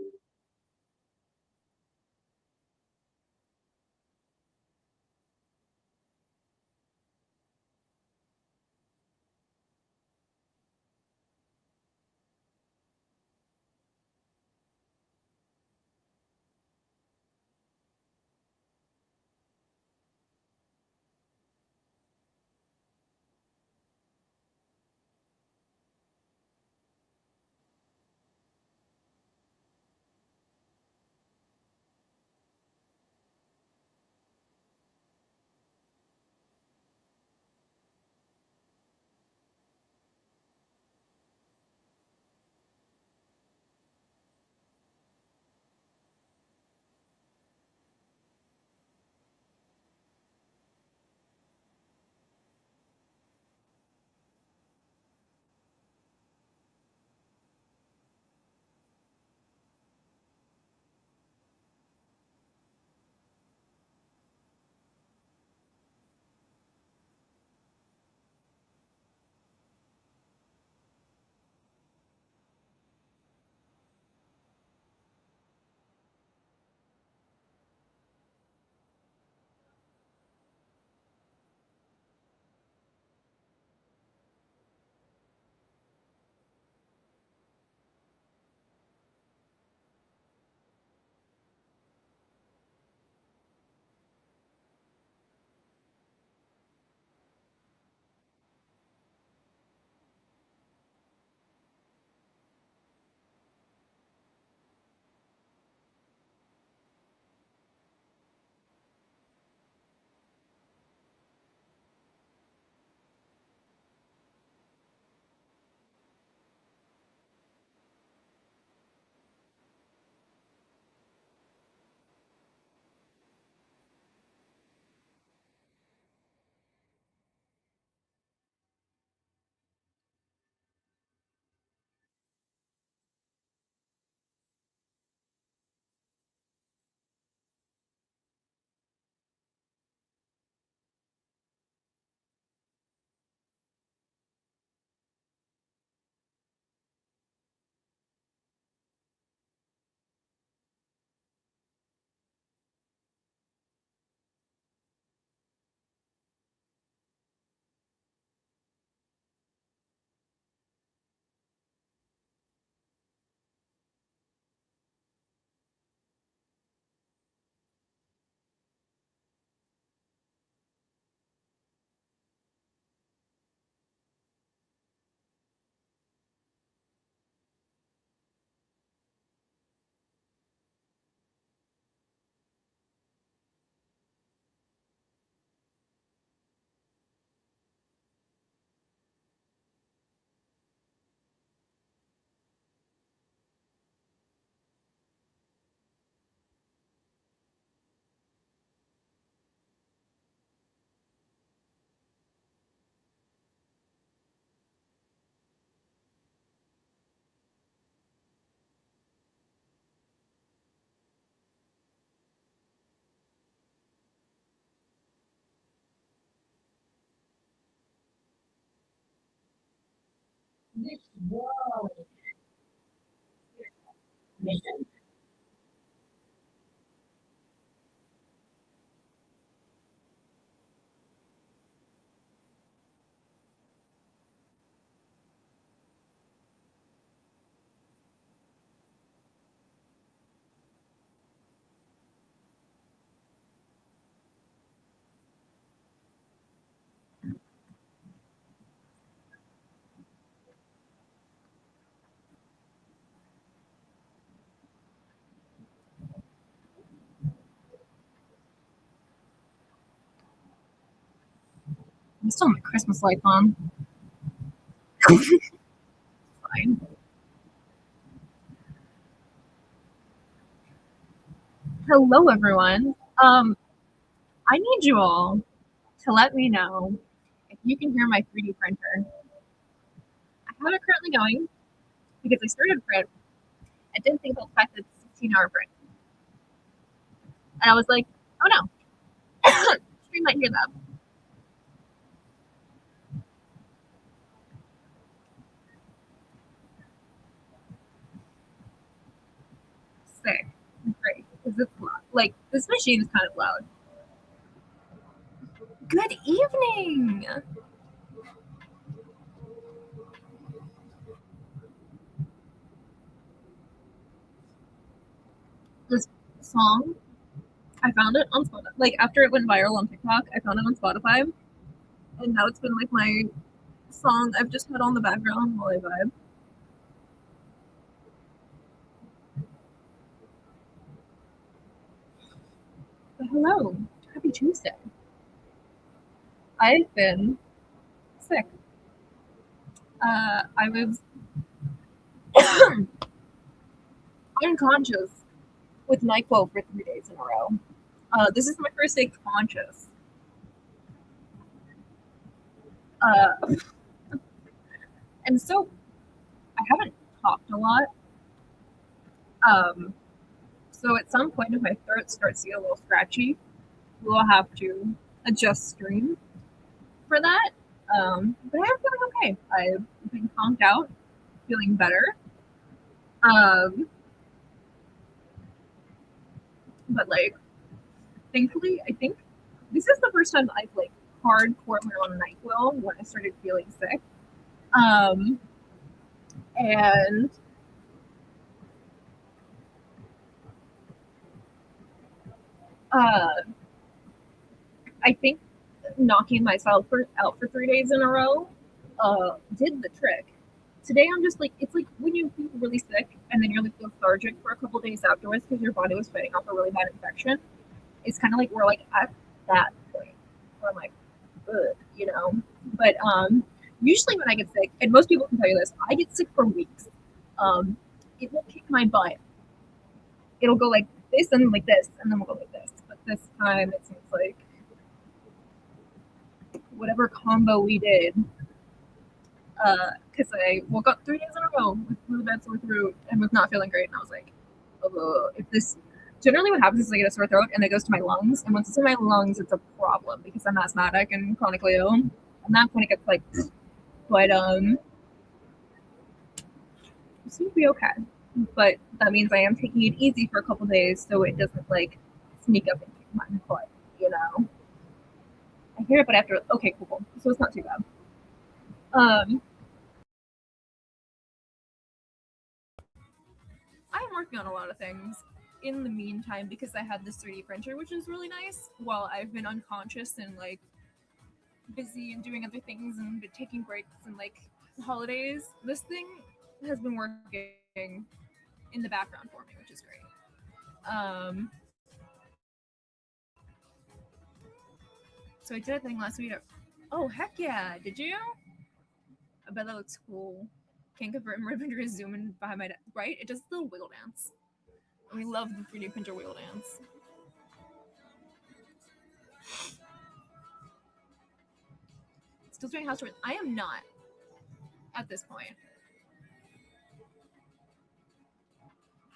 I still have my Christmas lights on. Fine. Hello, everyone. I need you all to let me know if you can hear my 3D printer. I have it currently going because I started a print. I didn't think about the fact that it's a 16-hour print. And I was like, oh no, stream might hear that. Like, this machine is kind of loud. Good evening! This song, I found it on Spotify. Like, after it went viral on TikTok, I found it on Spotify. And now it's been like my song I've just had on the background while I vibe. But hello, happy Tuesday. I've been sick. I was unconscious with NyQuil for 3 days in a row. This is my first day conscious. Uh, and so I haven't talked a lot. Um, so at some point, if my throat starts to get a little scratchy, we'll have to adjust stream for that. But I'm feeling okay. I've been calmed out, feeling better. Um, but like, thankfully, I think this is the first time I've like hardcore went on NyQuil when I started feeling sick. Um, and uh, I think knocking myself out for 3 days in a row did the trick. Today I'm just like, it's like when you feel really sick and then you're like lethargic for a couple days afterwards because your body was fighting off a really bad infection. It's kind of like we're like at that point where I'm like, ugh, you know. But usually when I get sick, and most people can tell you this, I get sick for weeks. Um, it will kick my butt. It'll go like this and like this, and then we'll go like this. But this time it seems like whatever combo we did, because I woke up 3 days in a row with really bad sore throat and was not feeling great, and I was like, oh, if this. Generally, what happens is I get a sore throat and it goes to my lungs, and once it's in my lungs, it's a problem because I'm asthmatic and chronically ill, and that's when it gets like. But it seems to be okay. But that means I am taking it easy for a couple days so it doesn't like sneak up and kick my butt, you know. I hear it, but after okay, cool. So it's not too bad. Um, I'm working on a lot of things in the meantime because I had this 3D printer, which is really nice. While I've been unconscious and like busy and doing other things and been taking breaks and like holidays, this thing has been working in the background for me, which is great. Um, so I did a thing last week. Oh heck yeah! Did you? I bet that looks cool. Can't confirm Ribbon is zooming behind my right. It does the little wiggle dance. We love the 3D printer wiggle dance. Still doing house chores. I am not at this point.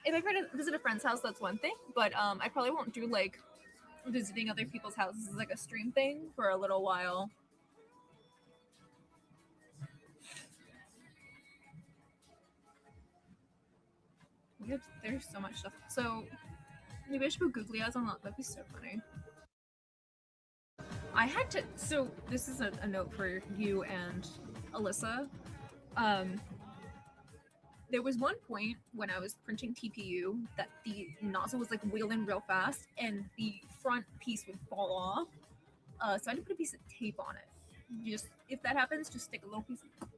If I try to visit a friend's house, that's one thing. But I probably won't do like visiting other people's houses as like a stream thing for a little while. There's so much stuff. So maybe I should put googly eyes on that. That'd be so funny. I had to. So this is a note for you and Alyssa. Um, there was one point when I was printing TPU that the nozzle was like wheeling real fast and the front piece would fall off. So I had to put a piece of tape on it. Just if that happens, just stick a little piece of.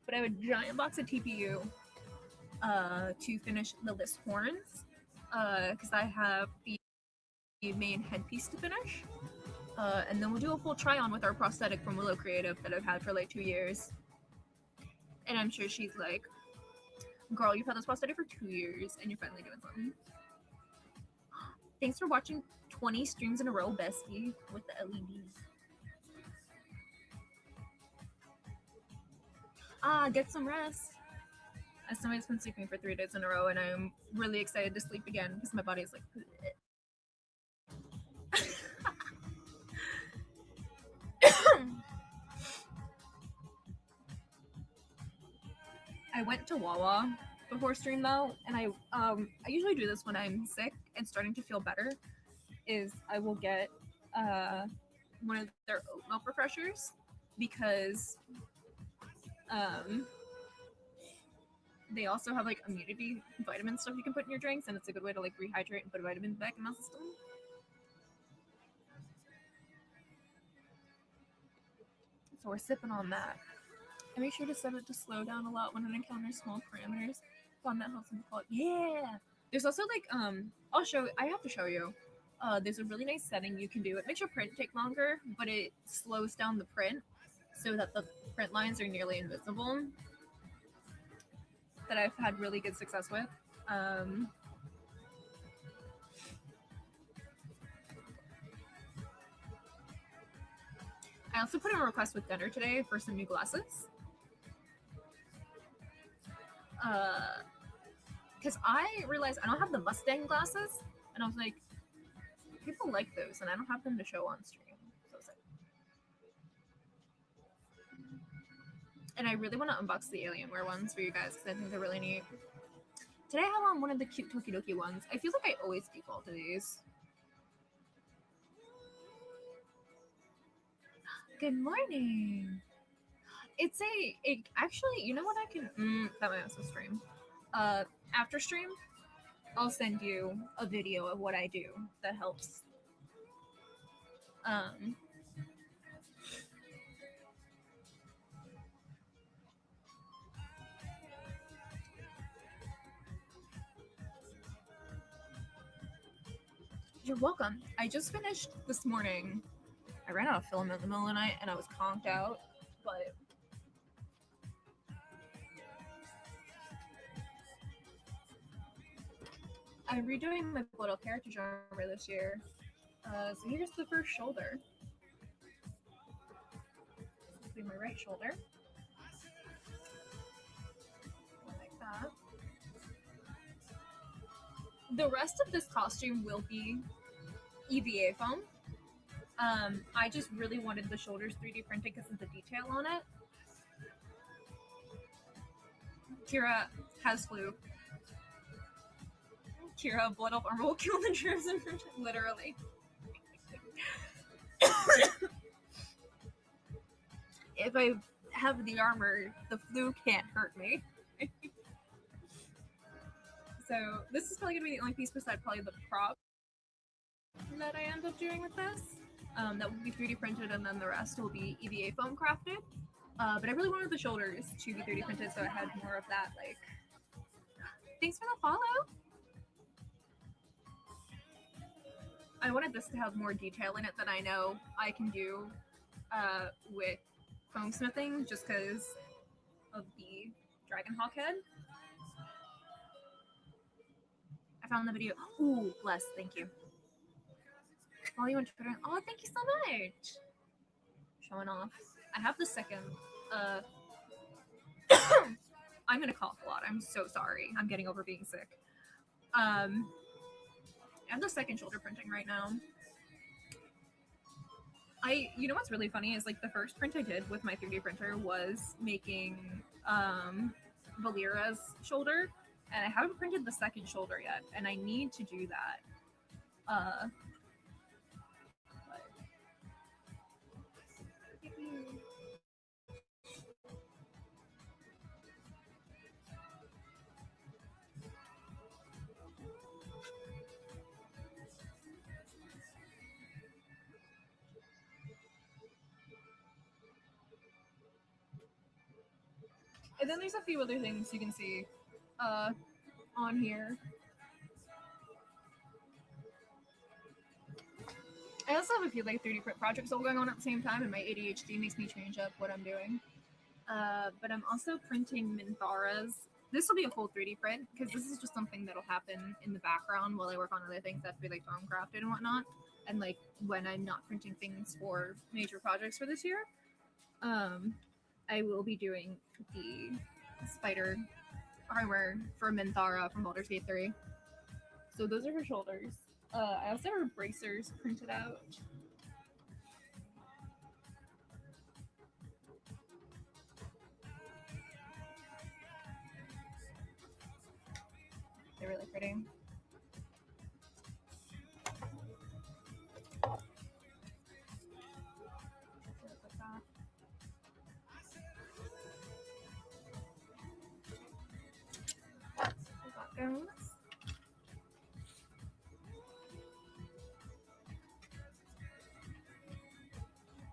But I have a giant box of TPU to finish the list horns because I have the main headpiece to finish. And then we'll do a full try on with our prosthetic from Willow Creative that I've had for like 2 years. And I'm sure she's like, girl, you've had this prosthetic for 2 years and you're finally doing something. Thanks for watching 20 streams in a row, bestie, with the LEDs. Get some rest. As somebody's been sleeping for 3 days in a row, and I'm really excited to sleep again because my body's like. I went to Wawa before stream though, and I usually do this when I'm sick and starting to feel better. Is I will get one of their oat milk refreshers because they also have like immunity vitamin stuff you can put in your drinks, and it's a good way to like rehydrate and put vitamins back in my system. So we're sipping on that. And make sure to set it to slow down a lot when it encounters small parameters. Fun that helps them call it. Yeah. There's also like I have to show you. There's a really nice setting you can do. It makes your print take longer, but it slows down the print so that the print lines are nearly invisible. That I've had really good success with. I also put in a request with Dinner today for some new glasses. Because I realized I don't have the Mustang glasses, and I was like, people like those, and I don't have them to show on stream. So I was like, and I really want to unbox the Alienware ones for you guys because I think they're really neat. Today I have on one of the cute Tokidoki ones. I feel like I always default to these. Good morning. It's actually, you know what I can, that might also stream. After stream, I'll send you a video of what I do that helps. You're welcome. I just finished this morning. I ran out of filament in the middle of the night and I was conked out, but I'm redoing my little character genre this year. So here's the first shoulder. This will be my right shoulder. Like that. The rest of this costume will be EVA foam. I just really wanted the shoulders 3D printed because of the detail on it. Kira has flu. Kira, blood elf armor will kill the germs and literally. If I have the armor, the flu can't hurt me. So this is probably gonna be the only piece beside probably the prop that I end up doing with this. That will be 3D printed, and then the rest will be EVA foam crafted. But I really wanted the shoulders to be 3D printed, so I had more of that. Like, thanks for the follow. I wanted this to have more detail in it than I know I can do with foam smithing, just because of the dragon hawk head. I found the video. Ooh, bless. Thank you. Follow you on Twitter. Oh, thank you so much. Showing off. I have the second. I'm gonna cough a lot. I'm so sorry. I'm getting over being sick. I have the second shoulder printing right now. You know what's really funny is like the first print I did with my 3D printer was making Valera's shoulder, and I haven't printed the second shoulder yet, and I need to do that. And then there's a few other things you can see on here. I also have a few like 3D print projects all going on at the same time, and my ADHD makes me change up what I'm doing. But I'm also printing Mintharas. This will be a full 3D print because this is just something that'll happen in the background while I work on other things that have to be like foam crafted and whatnot. And like when I'm not printing things for major projects for this year, I will be doing the spider armor for Minthara from Baldur's Gate 3. So those are her shoulders. I also have her bracers printed out. pretty.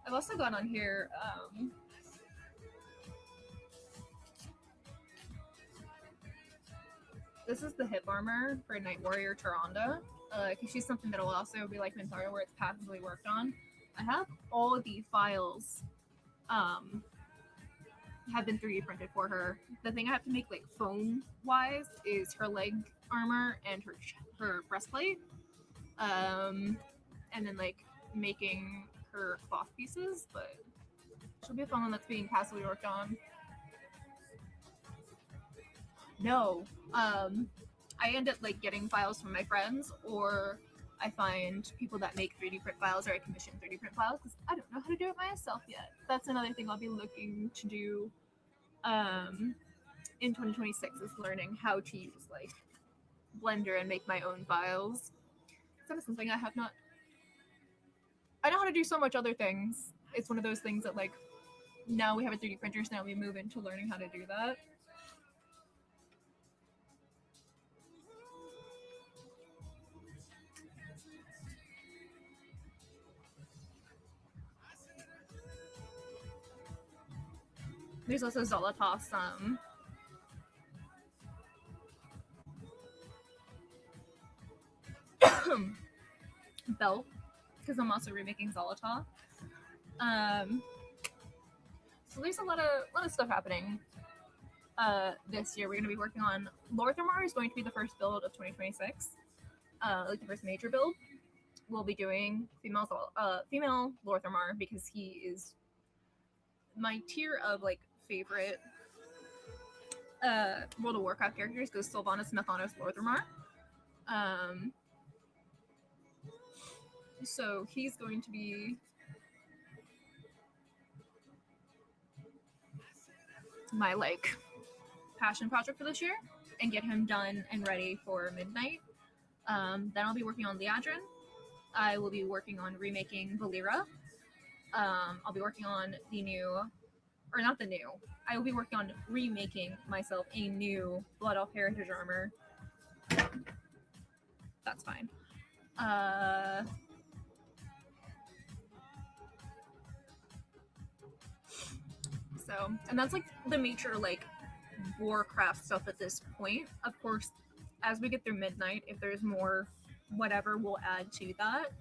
I've also gone on here. This is the hip armor for Night Warrior Tyrande, because she's something that will also be like Mintaro, where it's passively worked on. I have all of the files have been 3D printed for her. The thing I have to make like foam wise is her leg armor and her breastplate, and then like making her cloth pieces, but she'll be a fun one that's being passively worked on. No, I end up like getting files from my friends, or I find people that make 3D print files, or I commission 3D print files because I don't know how to do it myself yet. That's another thing I'll be looking to do in 2026 is learning how to use like Blender and make my own files. That is something I have not. I know how to do so much other things. It's one of those things that like now we have a 3D printer, so now we move into learning how to do that. There's also Zolotov's belt, because I'm also remaking Zolotov. So there's a lot of stuff happening this year. We're going to be working on Lorthamar is going to be the first build of 2026, like the first major build. We'll be doing female Lorthamar because he is my tier of like favorite World of Warcraft characters goes Sylvanas, Methanos, Lorthamar. So he's going to be my like passion project for this year and get him done and ready for midnight. Then I'll be working on Liadrin. I will be working on remaking Valera. I'll be working on the new, or not the new. I will be working on remaking myself a new Blood Elf Heritage armor. That's fine. So, and that's like the major like Warcraft stuff at this point. Of course, as we get through midnight, if there's more whatever, we'll add to that.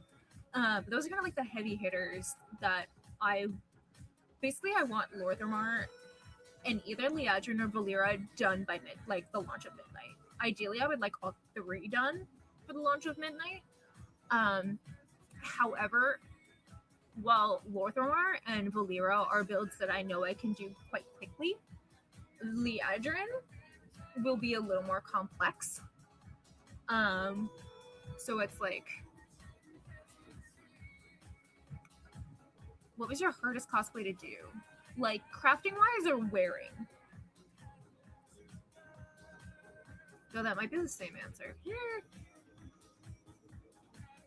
But those are kind of like the heavy hitters that I want Lorthamar and either Liadrin or Valera done by the launch of midnight. Ideally, I would like all three done for the launch of midnight. However, while Lorthamar and Valera are builds that I know I can do quite quickly, Liadrin will be a little more complex. So it's like, what was your hardest cosplay to do? Like, crafting wise or wearing? No, that might be the same answer.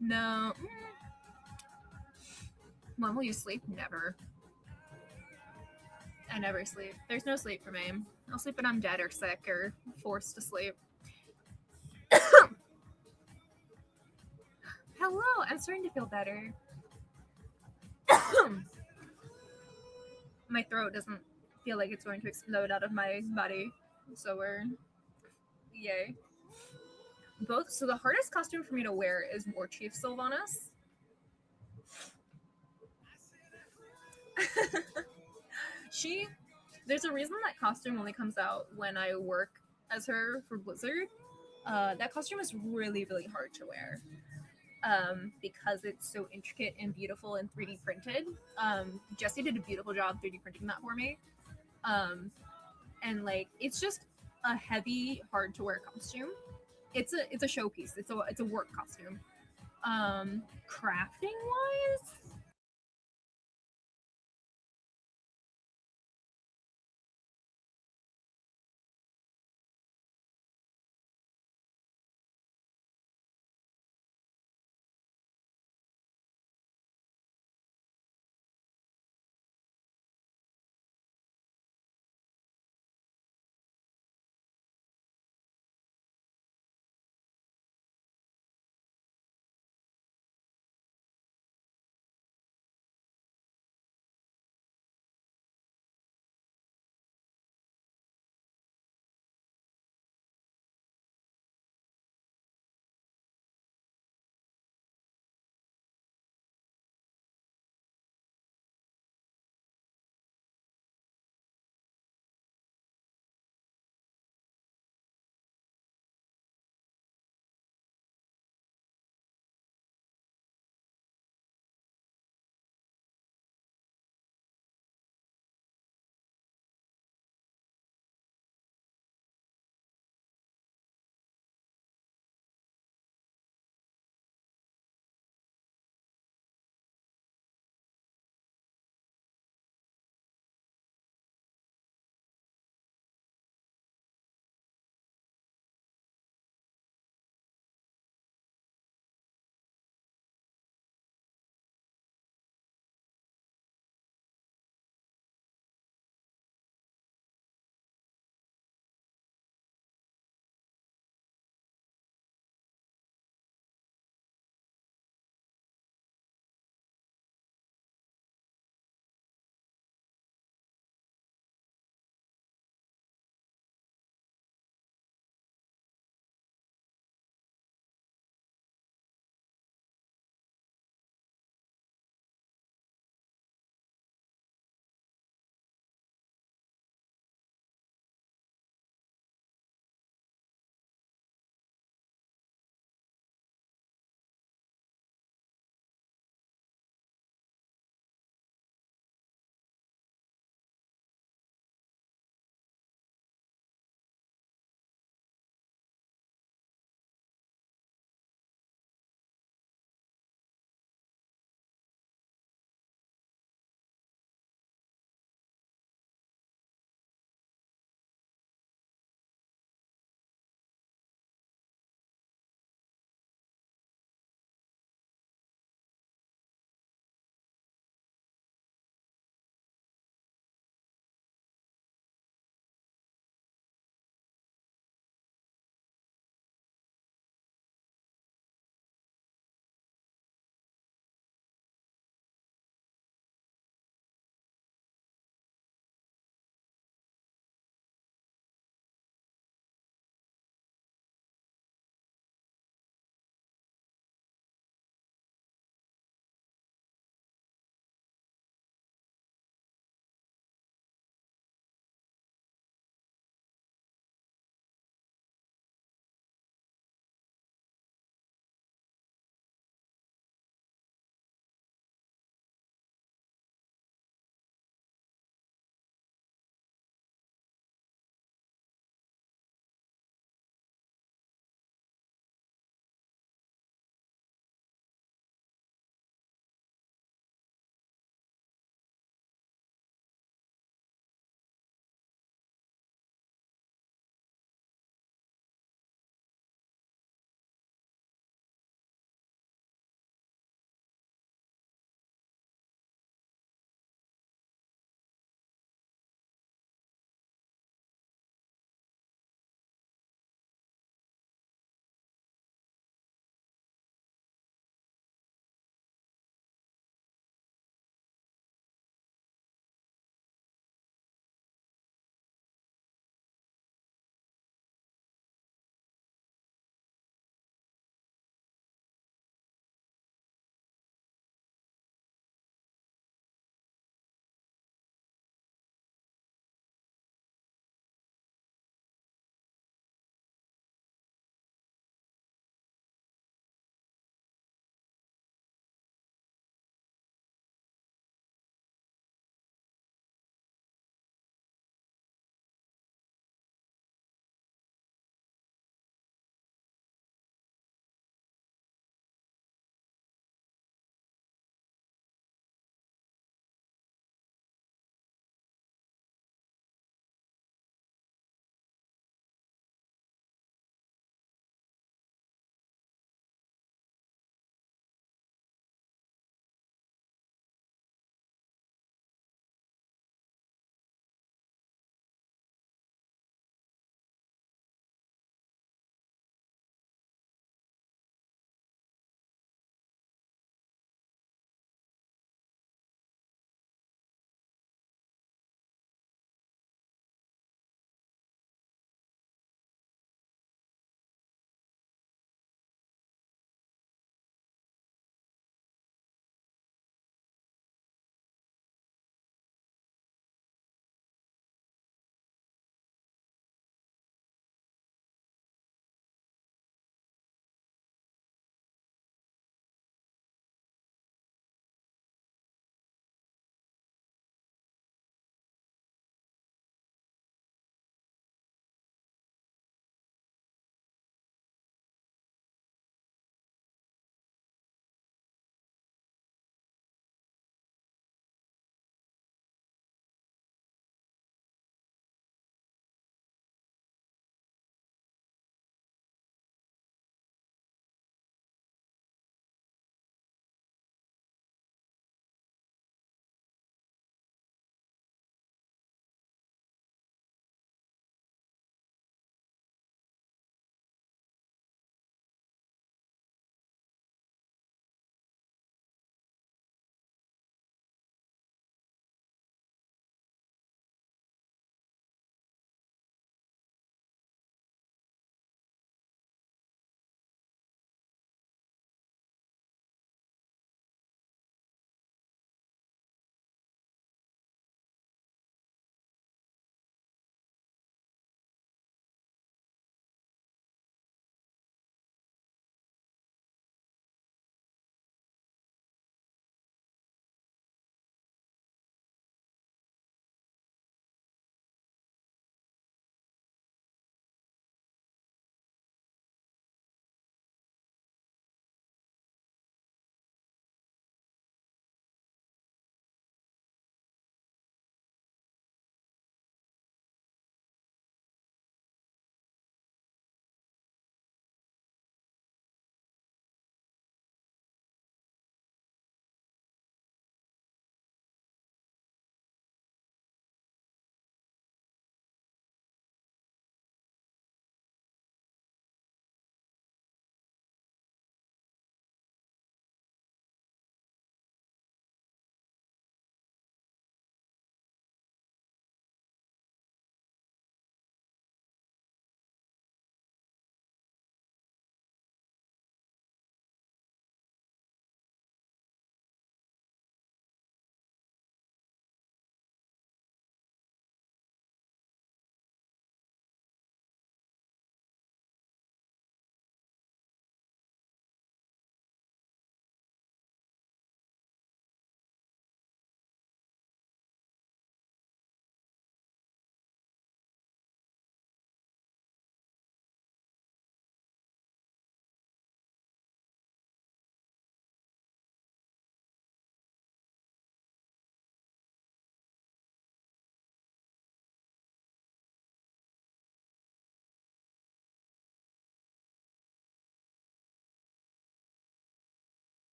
No. When will you sleep? Never. I never sleep. There's no sleep for me. I'll sleep when I'm dead or sick or forced to sleep. Hello, I'm starting to feel better. My throat doesn't feel like it's going to explode out of my body. So we're yay. Both. So the hardest costume for me to wear is War Chief Sylvanas. There's a reason that costume only comes out when I work as her for Blizzard. That costume is really, really hard to wear. Because it's so intricate and beautiful and 3D printed. Jesse did a beautiful job 3D printing that for me. And like, it's just a heavy, hard to wear costume. It's a showpiece. It's a work costume. Crafting wise,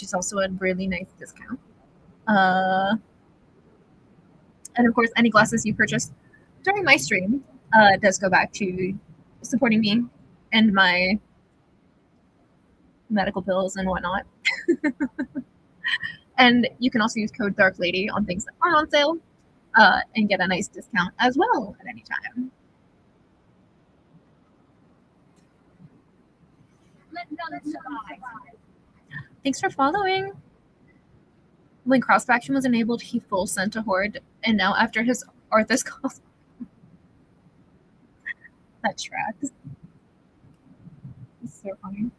which is also a really nice discount. And of course, any glasses you purchase during my stream does go back to supporting me and my medical bills and whatnot. And you can also use code DarkLady on things that aren't on sale and get a nice discount as well at any time. Thanks for following. When cross faction was enabled, he full sent a horde, and now after his Arthas calls, that tracks. It's so funny.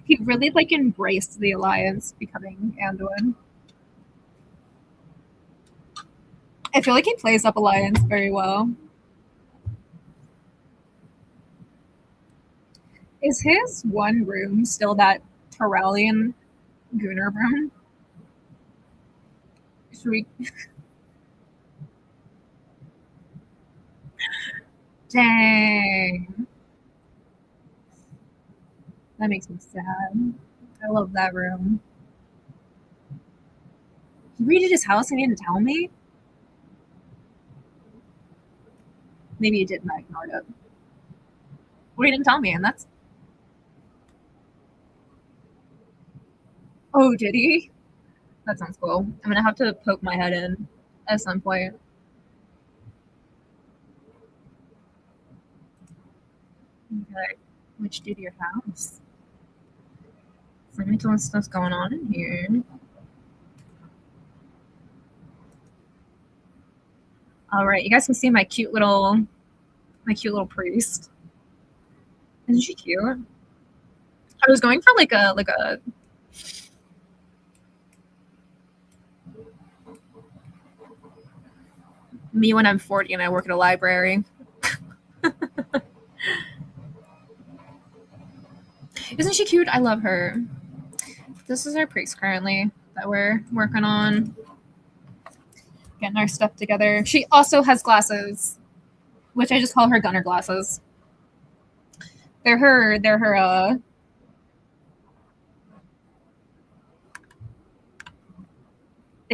He really like embraced the alliance becoming Anduin. I feel like he plays up alliance very well. Is his one room still that Tyrellian Gunnar room? Should we? Dang. That makes me sad. I love that room. He redid his house and he didn't tell me? Maybe he didn't, I ignored it. Well, he didn't tell me, and that's... Oh, did he? That sounds cool. I'm gonna have to poke my head in at some point. Okay. Which did your house? Let me tell what stuff's going on in here. All right, you guys can see my cute little priest. Isn't she cute? I was going for like a me when I'm 40 and I work at a library. Isn't she cute? I love her. This is our priest currently that we're working on. Getting our stuff together. She also has glasses, which I just call her gunner glasses. They're her they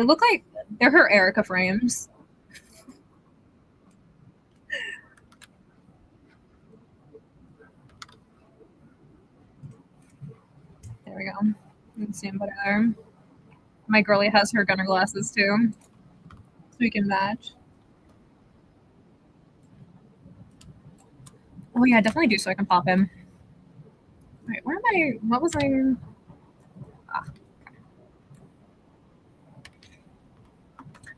look like they're her Erica frames. There we go. You can see them better. My girlie has her gunner glasses too, so we can match. Oh yeah, definitely do so I can pop him. All right, where am I? What was I? Ah.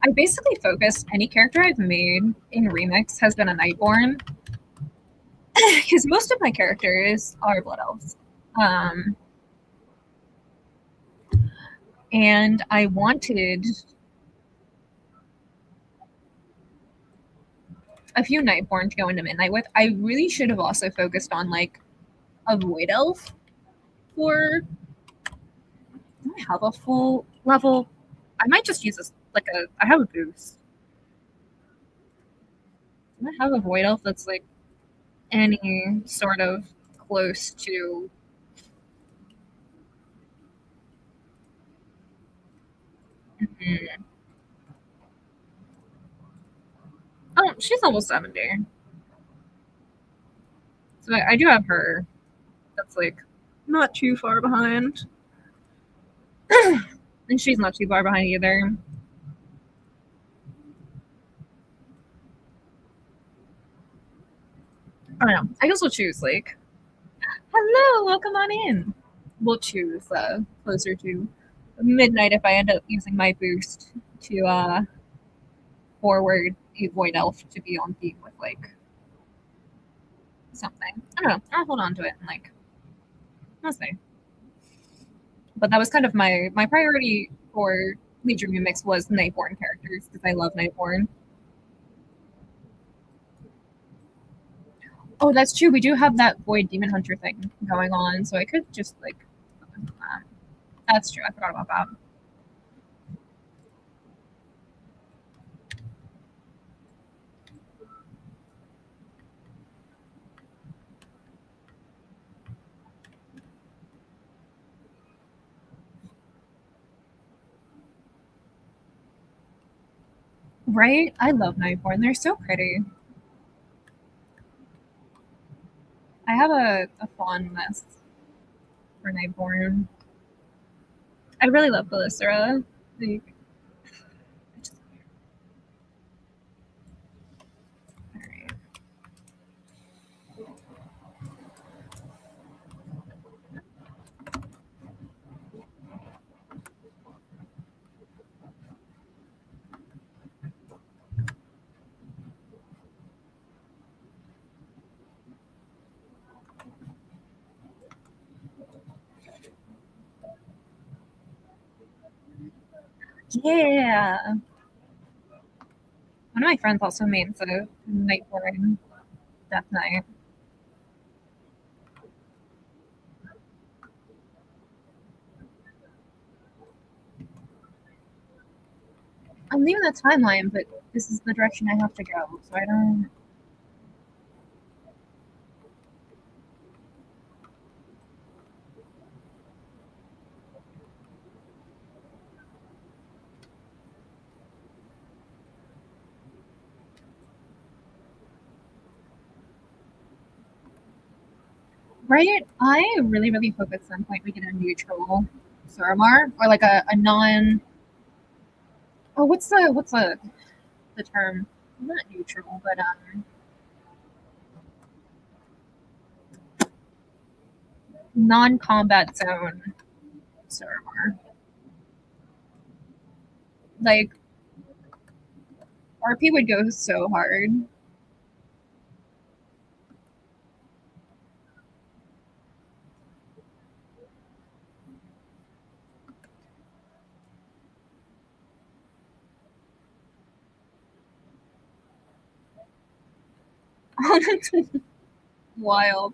I basically focused any character I've made in Remix has been a Nightborn, because most of my characters are Blood Elves. And I wanted a few Nightborn to go into Midnight with. I really should have also focused on like a Void Elf for... Do I have a full level? I might just use this like a... I have a boost. Do I have a Void Elf that's like any sort of close to... Mm-hmm. Oh, she's almost 70. So I do have her. That's like not too far behind. And she's not too far behind either. I don't know. I guess we'll choose like, hello, welcome on in. We'll choose closer to midnight if I end up using my boost to forward a Void Elf to be on theme with like something. I don't know. I'll hold on to it and like, I'll see. But that was kind of my priority for Legion Remix was Nightborn characters because I love Nightborn. Oh, that's true. We do have that Void Demon Hunter thing going on, so I could just like. That's true. I forgot about that. Right? I love Nightborn. They're so pretty. I have a fondness for Nightborn. I really love Glycera. Like, alright. Yeah. One of my friends also made a Nightborn Death Knight. I'm leaving the timeline, but this is the direction I have to go, so I don't. Right? I really, really hope at some point we get a neutral Suramar or like a non. Oh, what's the term? Not neutral, but non-combat zone Suramar. Like RP would go so hard. Wild.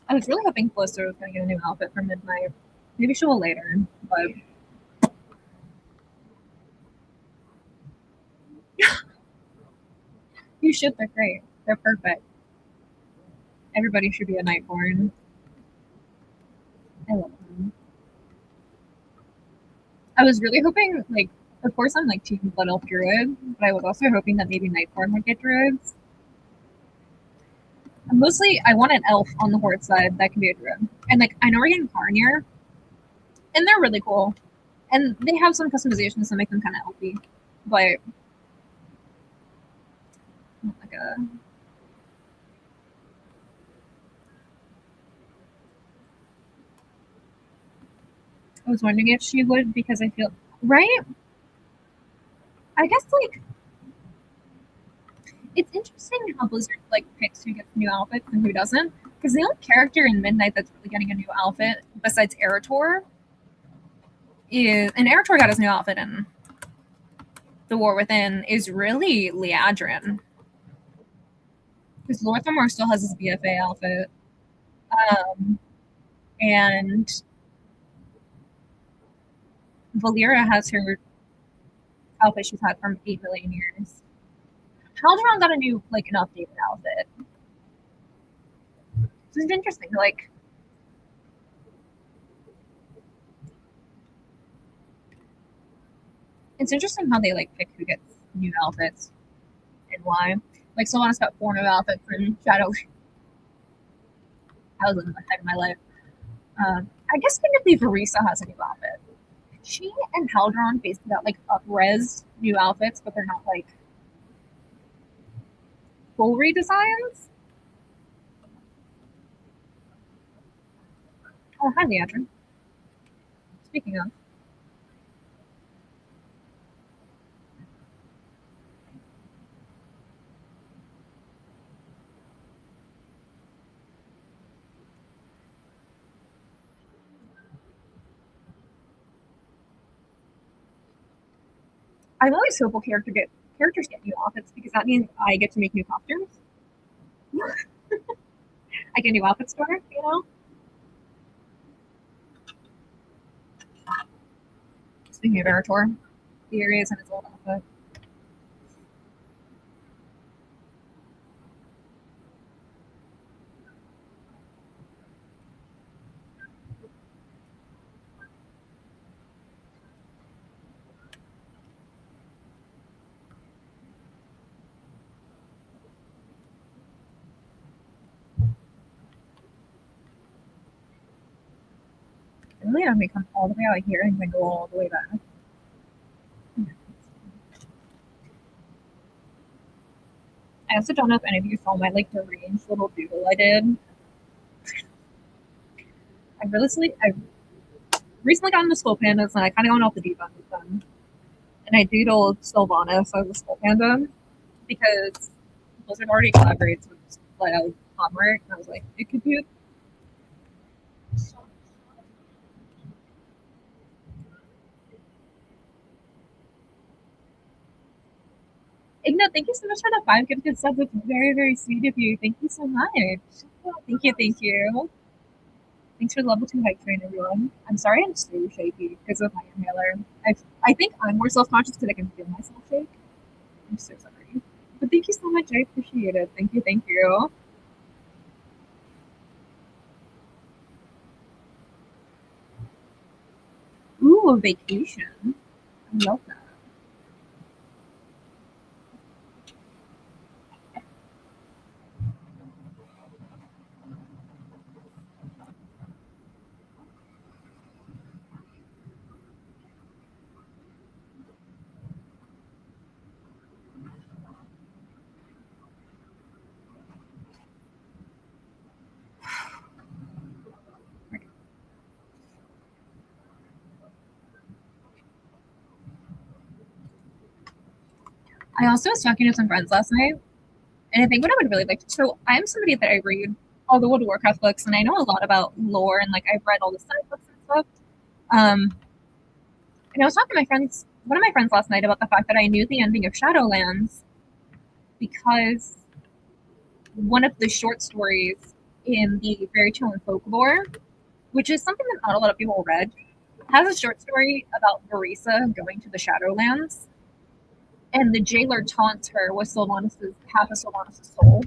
I was really hoping Felicity was going to get a new outfit for Midnight. Maybe she will later, but you should. They're great. They're perfect. Everybody should be a Nightborn. I love them. I was really hoping, like, of course, I'm like Team Blood Elf Druid, but I was also hoping that maybe Nightborn would get Druids. And mostly, I want an elf on the Horde side that can be a Druid. And, like, I know we're getting Carnier, and they're really cool. And they have some customizations that make them kind of elfy, but not like a. I was wondering if she would because I feel right. I guess like it's interesting how Blizzard like picks who gets new outfits and who doesn't. Because the only character in Midnight that's really getting a new outfit besides Erator is, and Erator got his new outfit in The War Within, is really Liadrin. Because Lorthamar still has his BFA outfit. Um, and Valera has her outfit she's had from 8 million years. Halderon got a new, like, an updated outfit. So it's interesting. Like, it's interesting how they, like, pick who gets new outfits and why. Like, Sylvanas got 4 new outfits from Shadow. I was living ahead of my life. I guess technically Verisa has a new outfit. She and Haldron basically got like up-res new outfits, but they're not like full redesigns. Oh, hi, Leandrin. Speaking of, I'm always hopeful characters get new outfits because that means I get to make new costumes. I get a new outfit store, you know? Speaking of Veritor, here he is in his old outfit. I really have me come all the way out here and then go all the way back. I also don't know if any of you saw my like deranged little doodle I did. I recently got into Skull Pandas and I kind of went off the deep end with them. And I doodled Sylvanas as a Skull Panda because Blizzard already collaborates with Hotmart, and I was like, it could be. Igna, thank you so much for the 5 gifted subs. It's very, very sweet of you. Thank you so much. Thank you, thank you. Thanks for the level 2 hype train, everyone. I'm sorry I'm so shaky because of my inhaler. I think I'm more self conscious because I can feel myself shake. I'm so sorry. But thank you so much. I appreciate it. Thank you, thank you. Ooh, a vacation. I love that. I also was talking to some friends last night, and I think what I would really like to. So I'm somebody that I read all the World of Warcraft books, and I know a lot about lore, and like I've read all the side books and stuff. And I was talking to one of my friends last night about the fact that I knew the ending of Shadowlands because one of the short stories in the Fairy Tale and Folklore, which is something that not a lot of people read, has a short story about Marisa going to the Shadowlands, and the jailer taunts her with Sylvanas' half of Sylvanas' soul.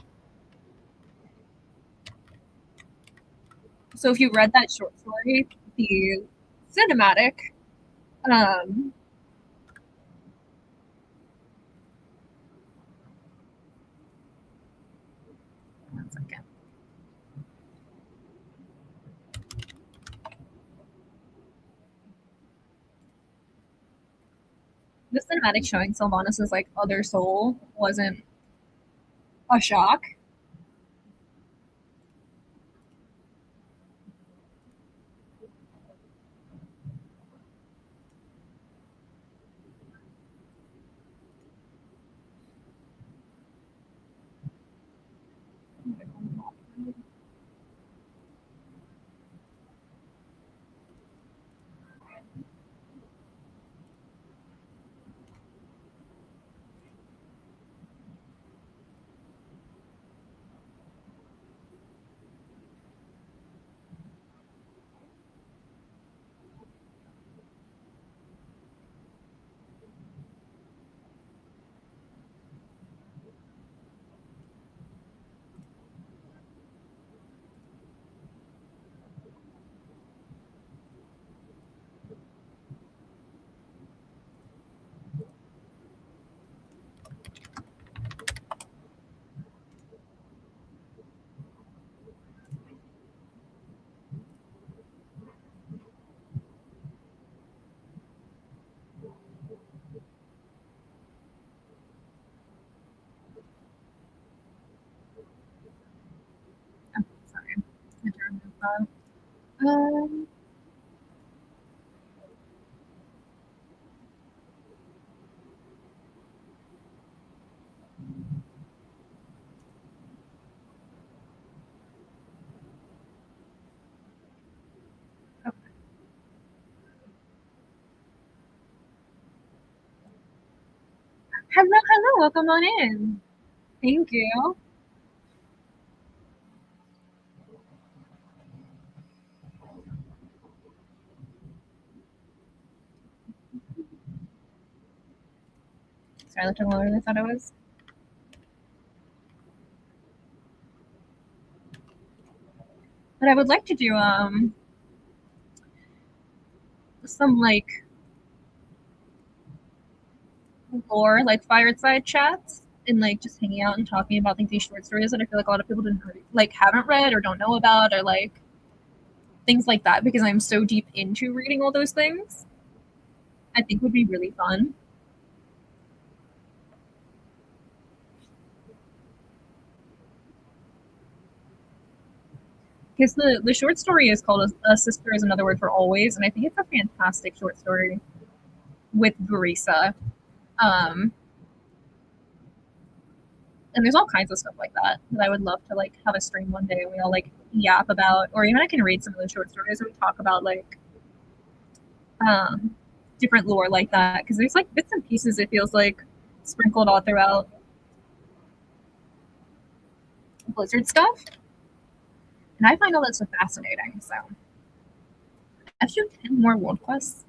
So if you read that short story, the cinematic, um, one second. The cinematic showing Sylvanas' like other soul wasn't a shock. Oh, sorry, I had to remove that. Um, Hello, hello, welcome on in. Thank you. Sorry, I looked lower than I thought I was. But I would like to do some like lore, like fireside chats, and like just hanging out and talking about like these short stories that I feel like a lot of people didn't like haven't read or don't know about or like things like that because I'm so deep into reading all those things. I think would be really fun. Because the short story is called A Sister is Another Word for Always, and I think it's a fantastic short story with Barisa. Um, and there's all kinds of stuff like that that I would love to like have a stream one day and we all like yap about, or even I can read some of the short stories and we talk about like um, different lore like that because there's like bits and pieces it feels like sprinkled all throughout Blizzard stuff, and I find all that stuff fascinating. So I have to do 10 more world quests.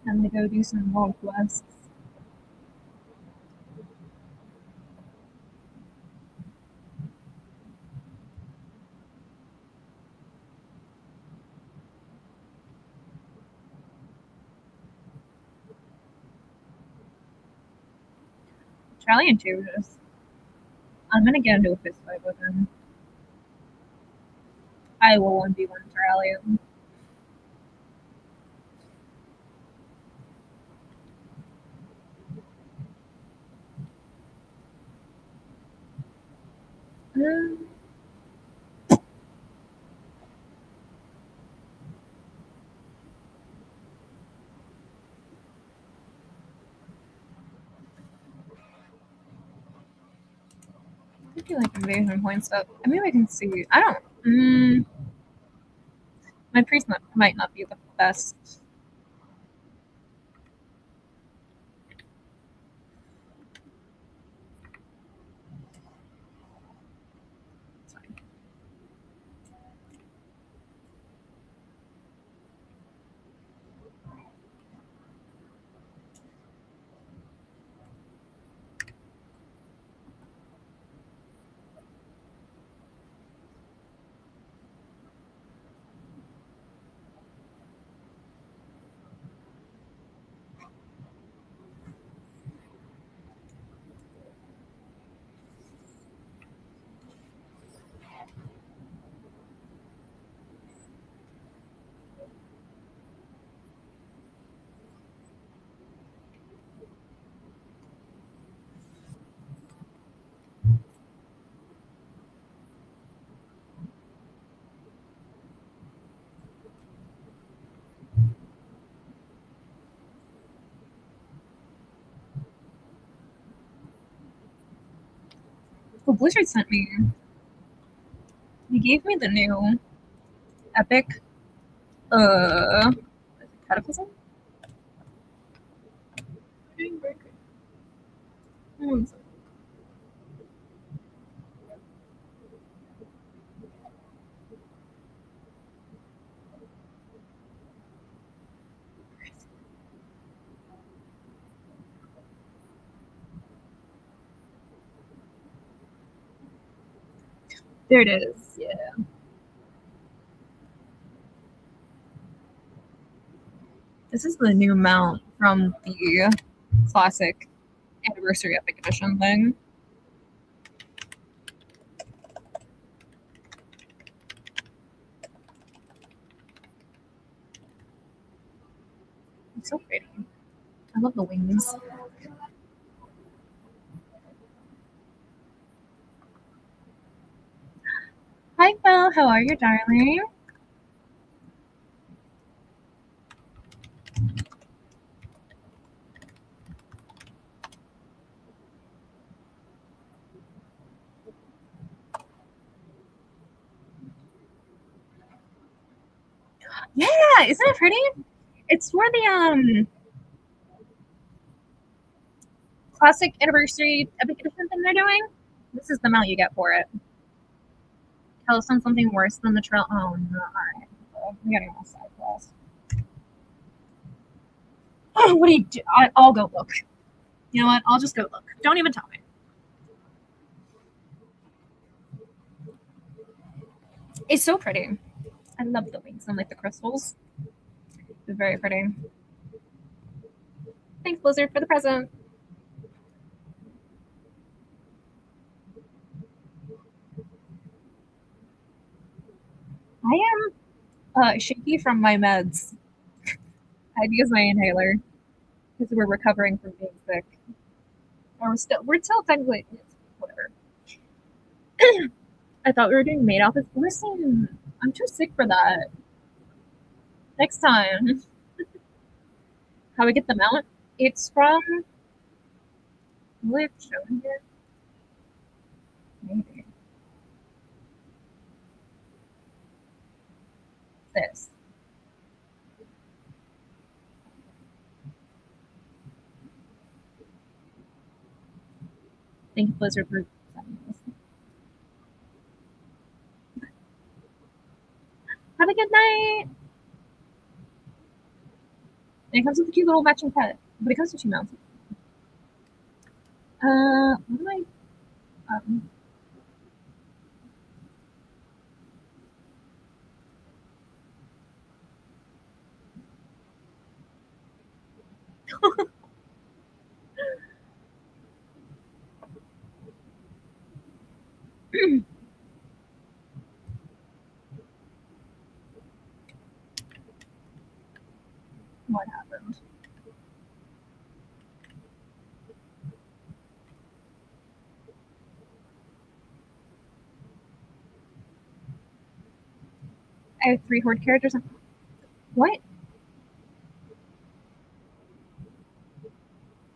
I'm gonna go do some world quests. Charlie and two just I'm gonna get into a fist fight with him. I will 1v1 Charlie. Um, I feel like invasion points up. I mean, I can see. I don't. My priest might not be the best. Well, Blizzard sent me. He gave me the new epic. Uh, Cataclysm. There it is. Yeah. This is the new mount from the classic anniversary epic edition thing. It's so pretty. I love the wings. Hi, Phil. How are you, darling? Yeah, isn't it pretty? It's for the classic anniversary epic edition thing they're doing. This is the amount you get for it. Tell us on something worse than the trail. Oh no! All right, we gotta go side quest. Oh, what do you do? I'll go look. You know what? I'll just go look. Don't even tell me. It's so pretty. I love the wings and like the crystals. It's very pretty. Thanks, Blizzard, for the present. I am shaky from my meds. I'd use my inhaler because we're recovering from being sick. Or we're still technically whatever. I thought we were doing made office. Listen, I'm too sick for that. Next time. How we get the mount? It's from. Will it show in here? Maybe. This. Thank you, Blizzard, for sending this. Have a good night. And it comes with a cute little matching pet, but it comes with 2 mounts. What am I? Um, what happened? I have 3 horde characters. What?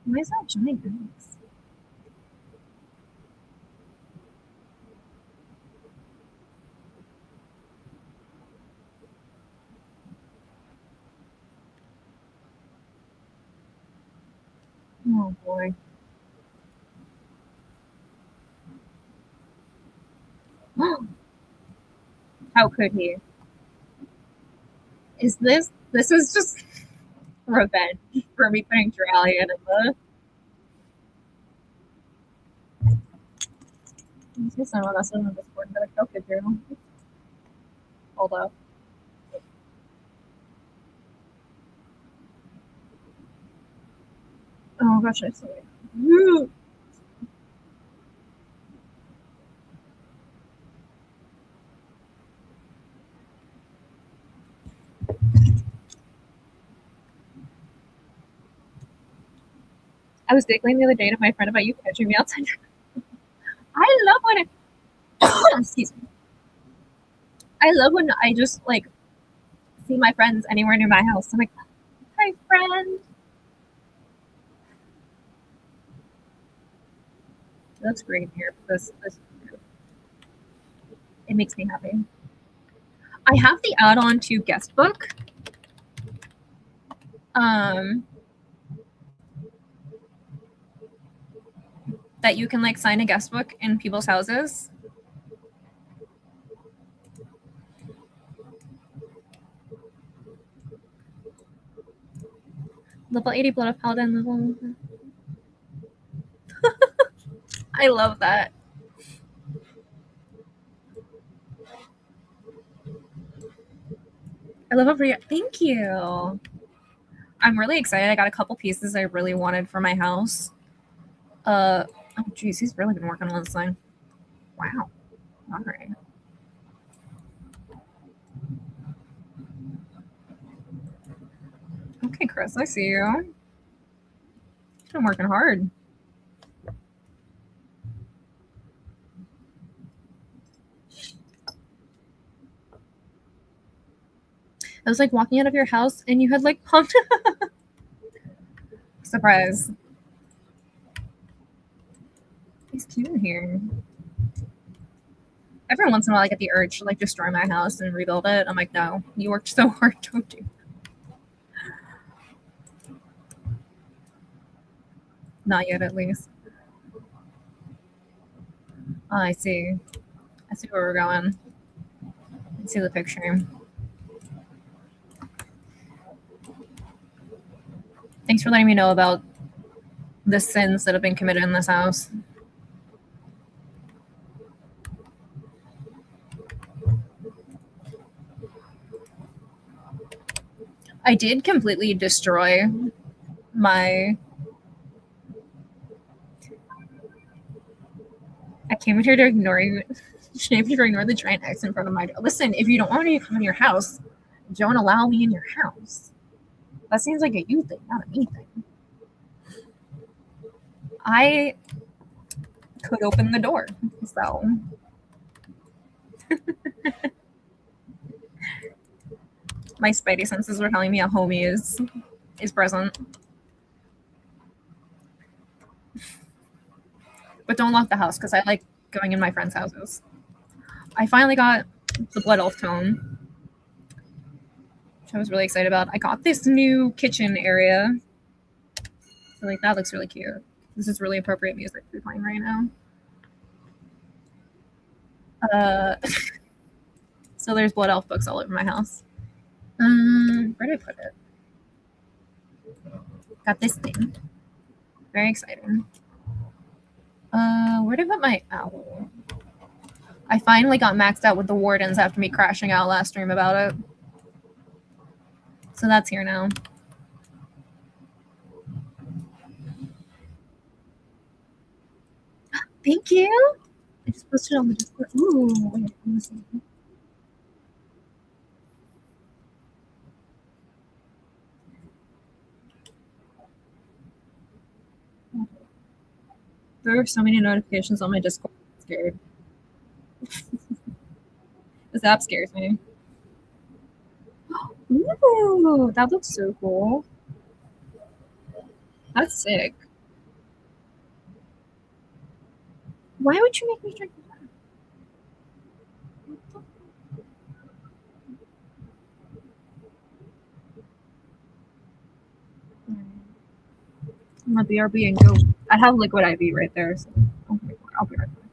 Why is that giant axe? Oh boy. How could he? Is this? This is just revenge for me putting Dralian in the. I'm just someone else in the Discord that I could do. Hold up. Oh gosh, I saw it. Woo! I was giggling the other day to my friend about you catching me outside. I love when it. Excuse me. I love when I just like see my friends anywhere near my house. I'm like, hi, friend. It looks great here. This it makes me happy. I have the add-on to guest book. That you can like sign a guest book in people's houses. Level 80 Blood of Paladin. Level. I love that. I love it for you. Thank you. I'm really excited. I got a couple pieces I really wanted for my house. Oh geez, he's really been working on this thing. Wow. All right. Okay, Chris, I see you. He's been working hard. I was like walking out of your house and you had like pumped. Surprise. He's cute in here. Every once in a while, I get the urge to like destroy my house and rebuild it. I'm like, no, you worked so hard, don't you? Not yet, at least. Oh, I see. I see where we're going. I see the picture. Thanks for letting me know about the sins that have been committed in this house. I did completely destroy my. I came in here to ignore you. She came here to ignore the giant X in front of my door. Listen, if you don't want me to come in your house, don't allow me in your house. That seems like a you thing, not a me thing. I could open the door, so my spidey senses were telling me a homie is present. But don't lock the house because I like going in my friends' houses. I finally got the blood elf tome, which I was really excited about. I got this new kitchen area. So like that looks really cute. This is really appropriate music to be playing right now. Uh, so there's blood elf books all over my house. Where did I put it? Got this thing. Very exciting. Where did I put my owl? I finally got maxed out with the wardens after me crashing out last stream about it. So that's here now. Thank you. I just posted on the Discord. Ooh, wait, let me see. There are so many notifications on my Discord. I'm scared. This app scares me. Ooh, that looks so cool. That's sick. Why would you make me drink that? I'm gonna BRB and go. I have liquid IV right there, so I'll be right back.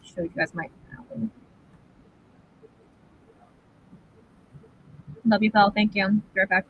Show you guys my owl. Love you, pal. Thank you. Be right back.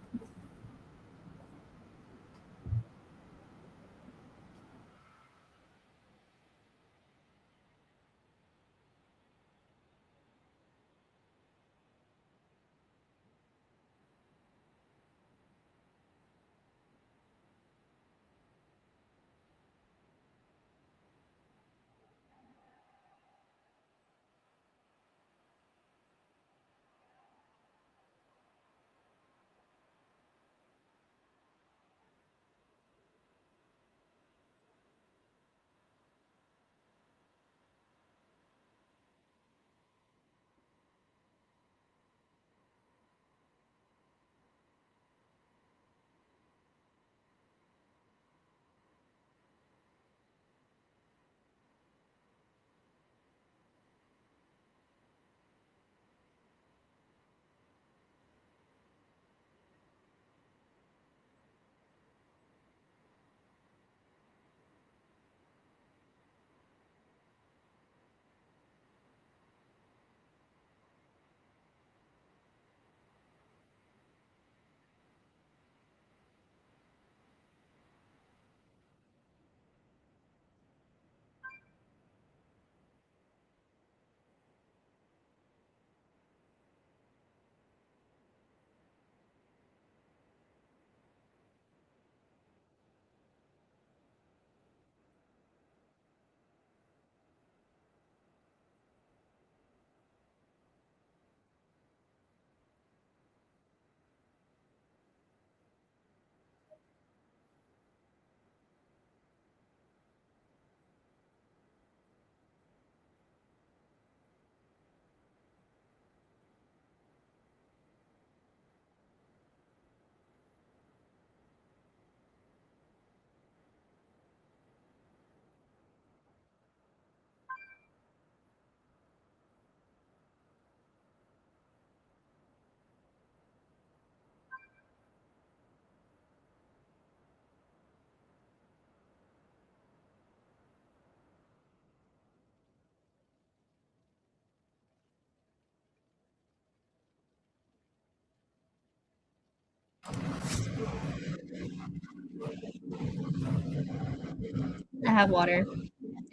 I have water.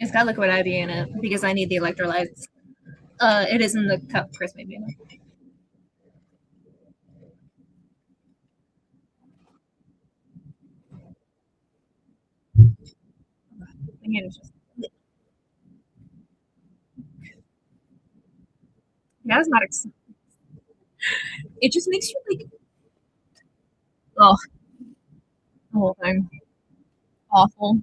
It's got liquid IV in it because I need the electrolytes. It is in the cup Chris made me. My hand is just. That is not. It just makes you like. Oh, the whole thing awful.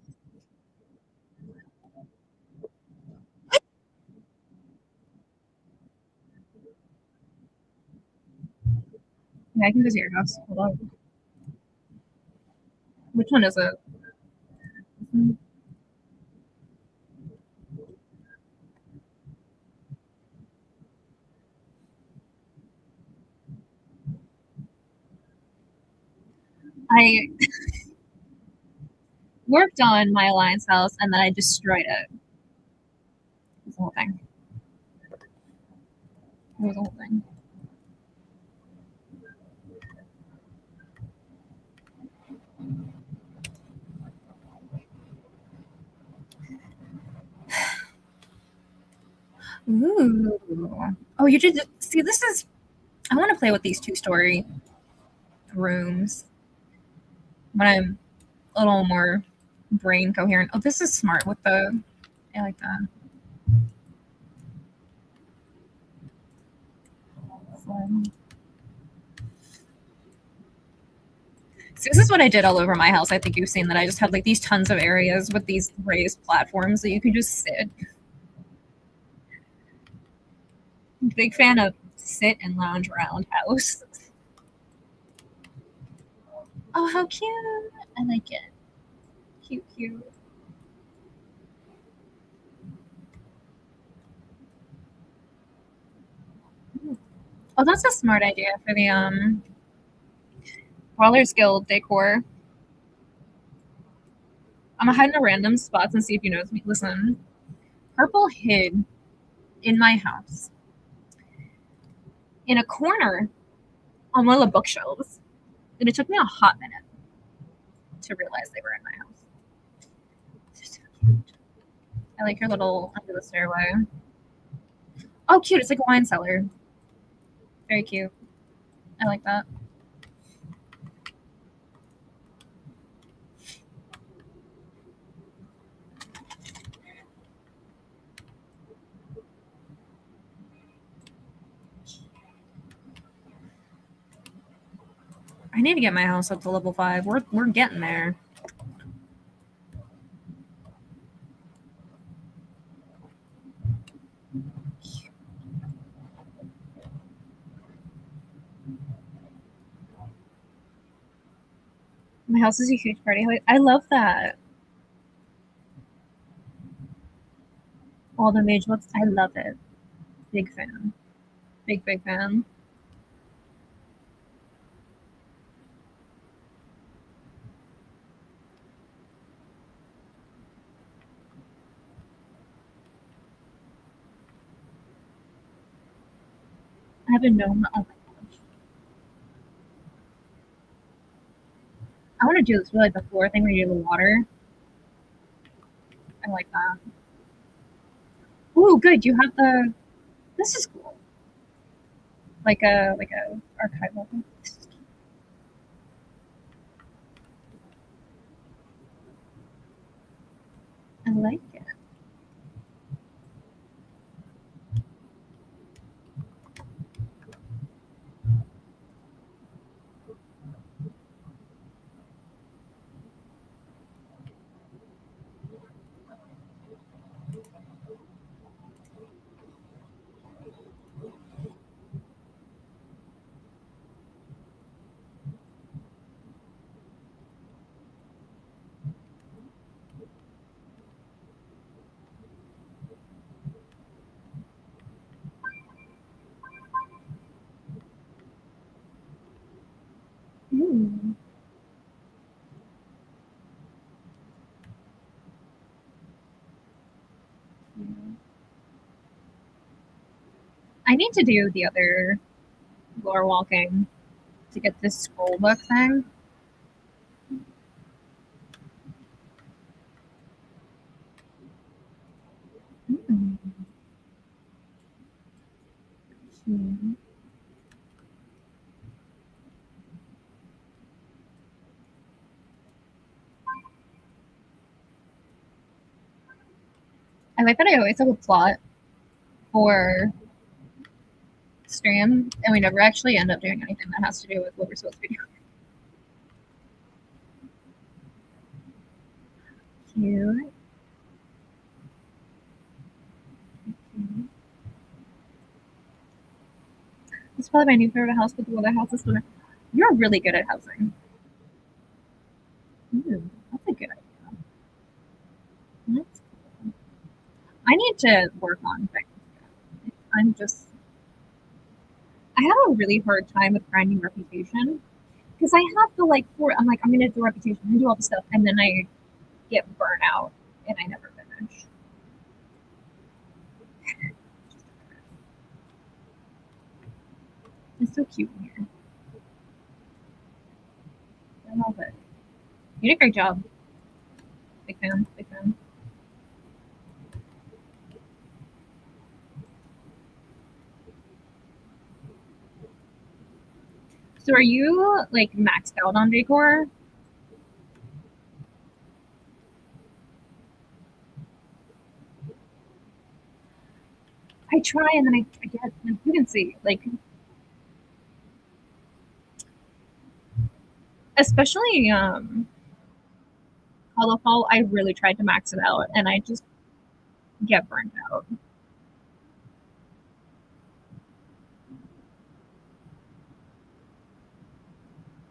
Yeah, I can visit your house. Hold on. Which one is it? I worked on my alliance house and then I destroyed it. It was the whole thing. It was the whole thing. Ooh. Oh, you did see. This is. I want to play with these two-story rooms when I'm a little more brain coherent. Oh, this is smart with the. I like that. So this is what I did all over my house. I think you've seen that I just had like these tons of areas with these raised platforms that you can just sit. Big fan of sit and lounge around house. Oh, how cute! I like it. Cute, cute. Oh, that's a smart idea for the Brawlers Guild decor. I'm gonna hide in a random spots and see if you notice me. Listen, purple hid in my house in a corner on one of the bookshelves, and it took me a hot minute to realize they were in my house. I like your little under the stairway. Oh, cute! It's like a wine cellar. Very cute. I like that. I need to get my house up to level 5. We're getting there. My house is a huge party. I love that. All the mage looks. I love it. Big fan. Big fan. I have a gnome. Oh my gosh. I want to do this really like the floor thing where you do the water. I like that. Ooh, good. You have the. This is cool. Like a archival thing. I like it. Ooh. I need to do the other lore walking to get this scroll book thing. Mm-hmm. I like that I always have a plot for stream, and we never actually end up doing anything that has to do with what we're supposed to be doing. Cute. Mm-hmm. It's probably my new favorite house, but the other house is sort. You're really good at housing. Ooh, that's a good idea. That's cool. I need to work on things. I'm just, I have a really hard time with grinding reputation because I have to like, I'm like, I'm gonna do reputation, I'm gonna do all the stuff, and then I get burnt out and I never finish. It's so cute in here. I love it. You did a great job. Big fan. Big fan. So are you like maxed out on decor? I try and then I get like you can see like especially Hollow Fall, I really tried to max it out and I just get burnt out.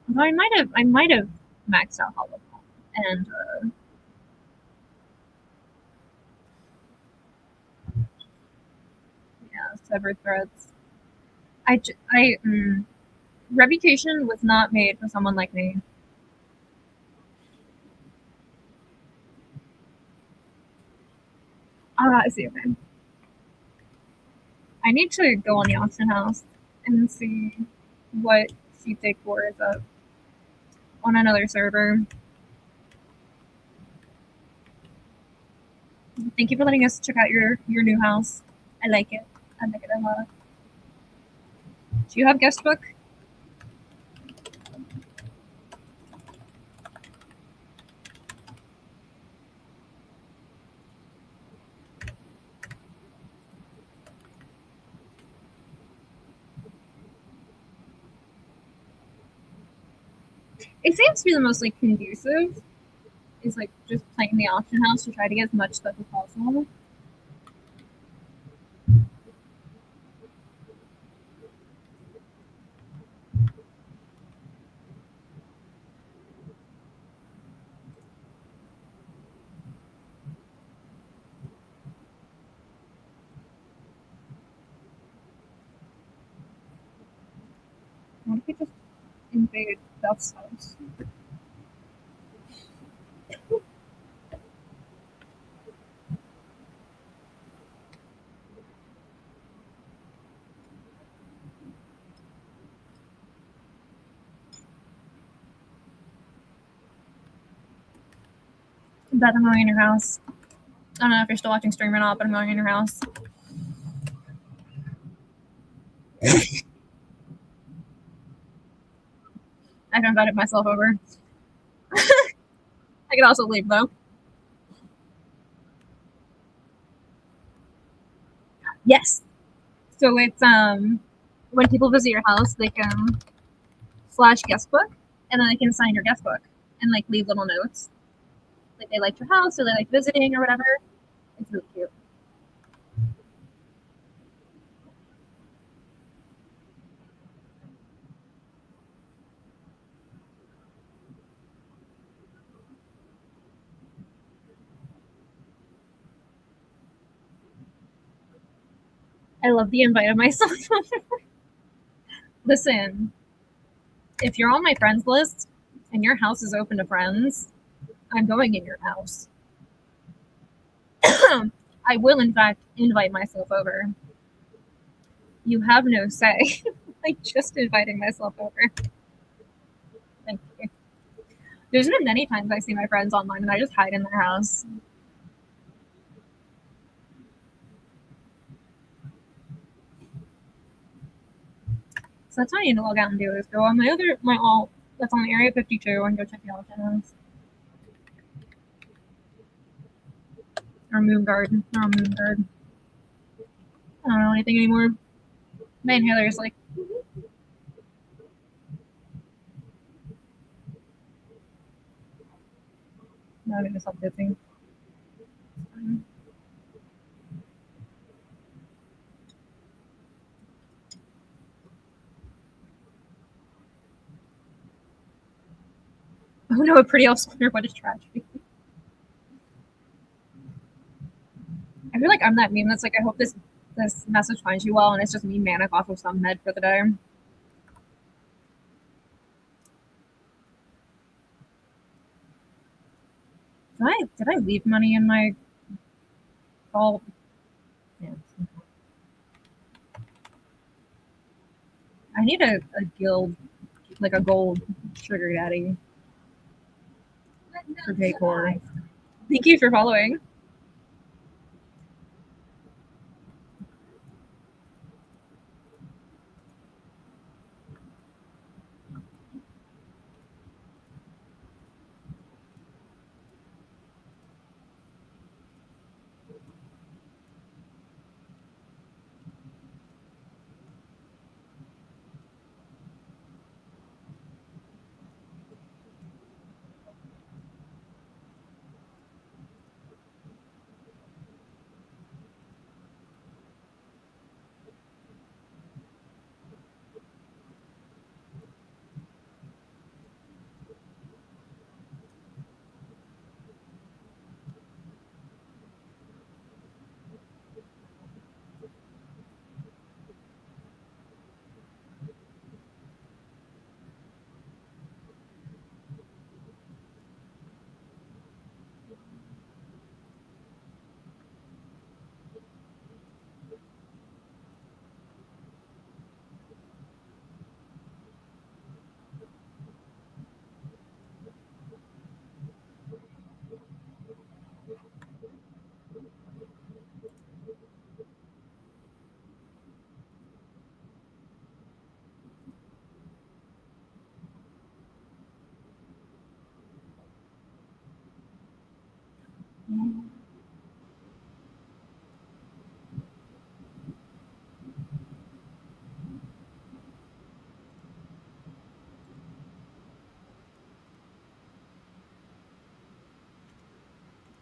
Although I might have maxed out Hollow Fall and yeah, Severed Threads. Reputation was not made for someone like me. Ah, I see. Okay. I need to go on the auction house and see what Sheep Decor is up on another server. Thank you for letting us check out your new house. I like it. I like it a lot. Do you have guest book? It seems to be the most like conducive. Is like just playing the auction house to try to get as much stuff as possible. What if we just invade Beth's house? Beth, I'm going in your house. I don't know if you're still watching stream or not, but I'm going in your house. I've invited myself over. I could also leave though. Yes. So it's when people visit your house, they can slash guest book, and then they can sign your guest book and like leave little notes, like they liked your house or they like visiting or whatever. It's really cute. I love the invite of myself. Listen, if you're on my friends list and your house is open to friends, I'm going in your house. I will, in fact, invite myself over. You have no say. I'm just inviting myself over. Thank you. There's been many times I see my friends online and I just hide in their house. So that's what I need to log out and do is go on my alt that's on Area 52 and go check the alternates. Or Moonguard. No, Moonguard. I don't know anything anymore. My inhaler is like. No, I'm gonna stop dipping. Oh no, a pretty elf splinter, what a tragedy. I feel like I'm that meme that's like, I hope this message finds you well, and it's just me manic off of some med for the day. Did I leave money in my vault? Yeah. I need a guild, like a gold sugar daddy for Paycor. Thank you for following.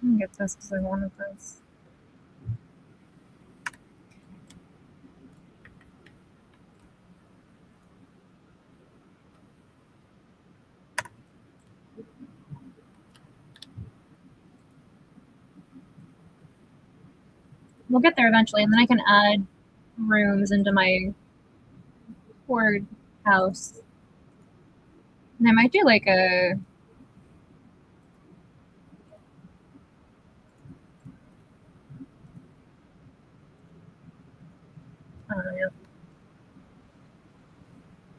I'm gonna get this because I wanted this. We'll get there eventually, and then I can add rooms into my horde house. And I might do like a. I don't know.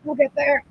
We'll get there.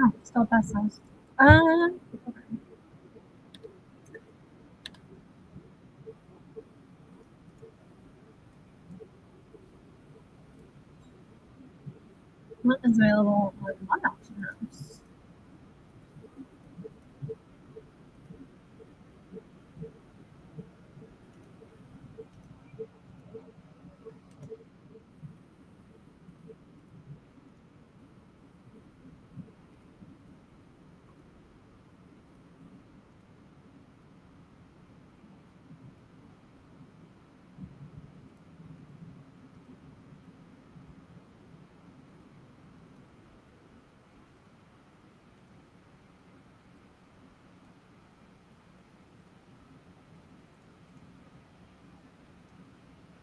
Oh, still best house. What is available on one option house?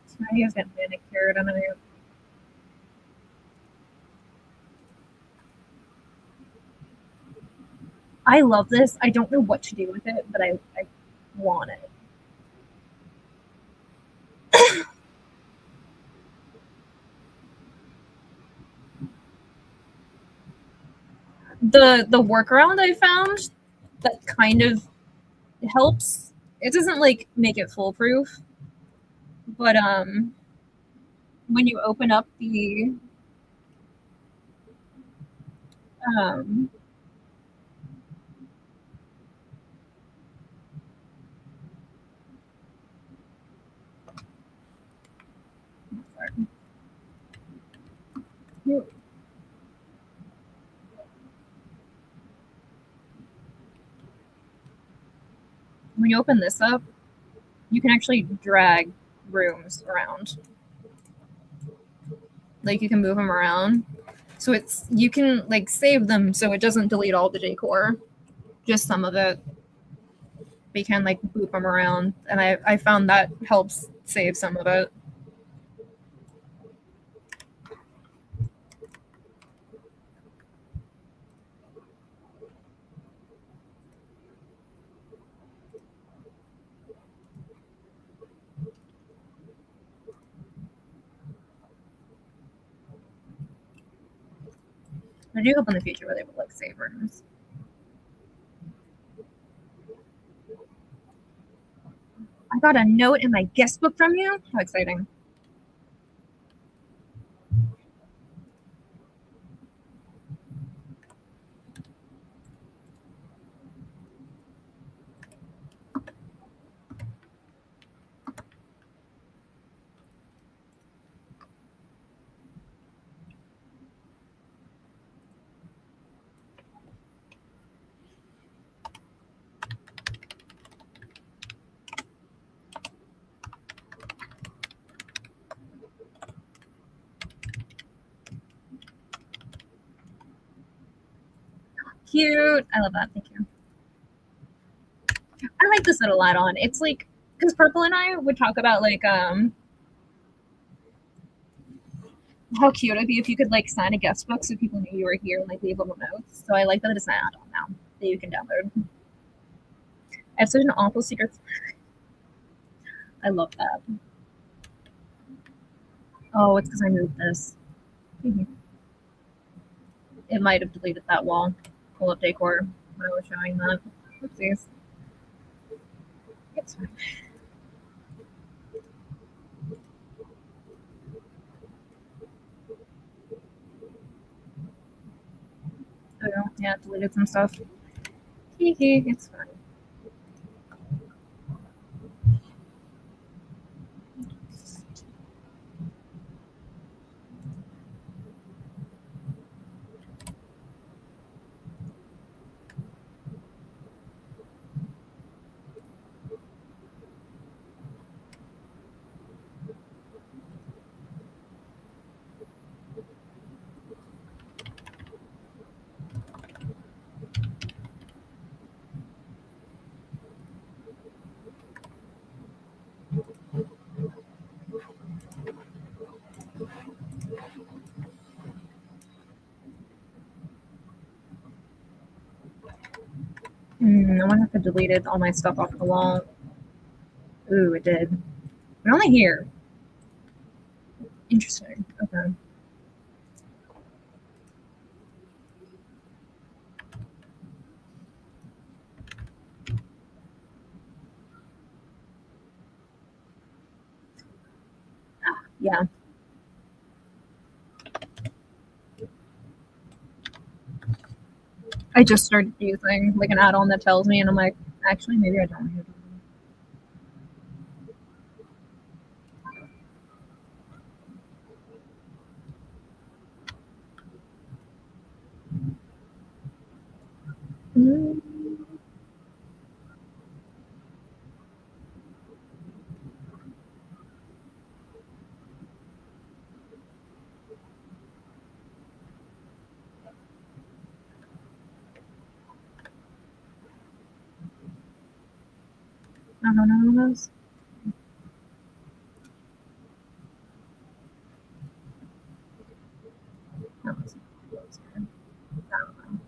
So now you guys get manicured and I I love this. I don't know what to do with it, but I want it. The workaround I found that kind of helps. It doesn't like make it foolproof, but when you open up the um when you open this up, you can actually drag rooms around. Like you can move them around. So it's you can like save them so it doesn't delete all the decor, just some of it. But you can like boop them around, and I found that helps save some of it. I do hope in the future where they would like save rooms. I got a note in my guest book from you. How exciting! Cute. I love that. Thank you. I like this little add-on. It's like because Purple and I would talk about like how cute it'd be if you could like sign a guest book so people knew you were here and like leave little notes. So I like that it's an add-on now that you can download. I have such an awful secret. I love that. Oh, it's because I moved this. It might have deleted that wall. Pull up decor when I was showing that. Oopsies. It's fine. Oh, yeah, it deleted some stuff. It's fine. I wonder if it deleted all my stuff off the wall. Ooh, it did. But only here. Interesting. Okay. Yeah. I just started using like an add-on that tells me, and I'm like, actually, maybe I don't need it. Mm. I don't know those. No, I don't know.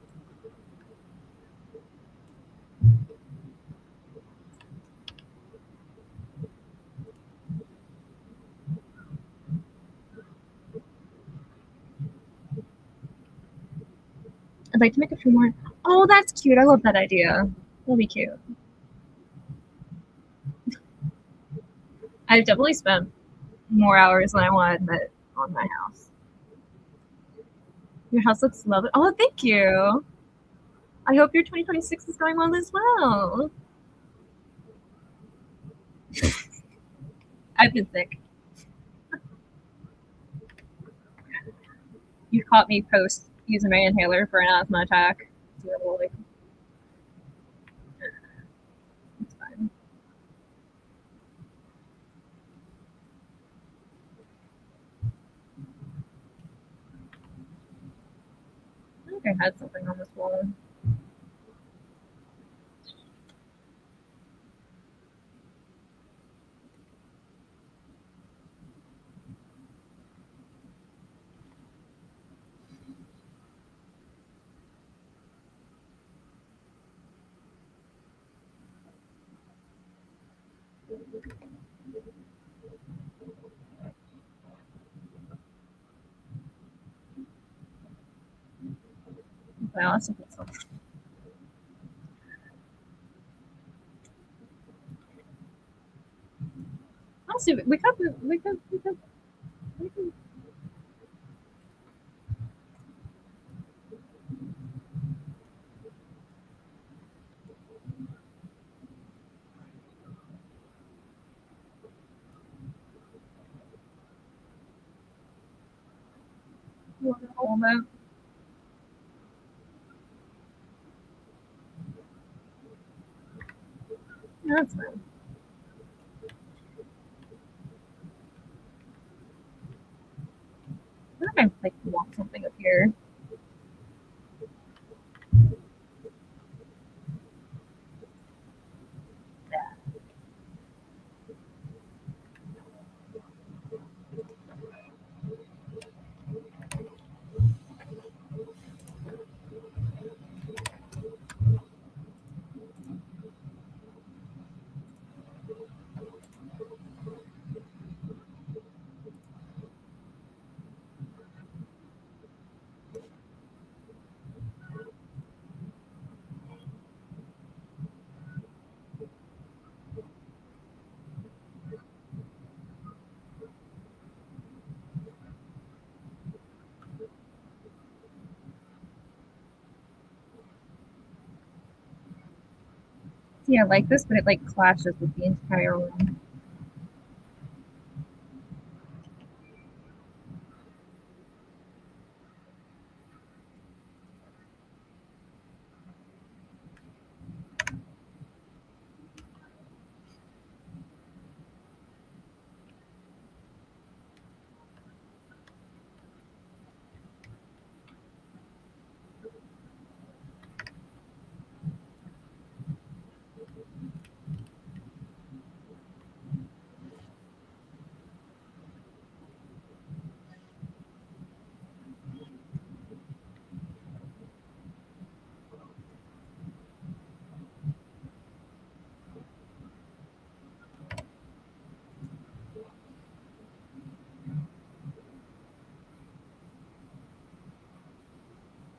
I'd like to make a few more. Oh, that's cute. I love that idea. That'll be cute. I've definitely spent more hours than I want to admit on my house. Your house looks lovely. Oh, thank you. I hope your 2026 is going well as well. I've been sick. You caught me post using my inhaler for an asthma attack. It's horrible. Like, it's fine. I think I had something on this wall. Okay, I'll see this one. Honestly, we could. Hold it. That's fine. I think I like want something up here. See, I like this, but it like clashes with the entire room.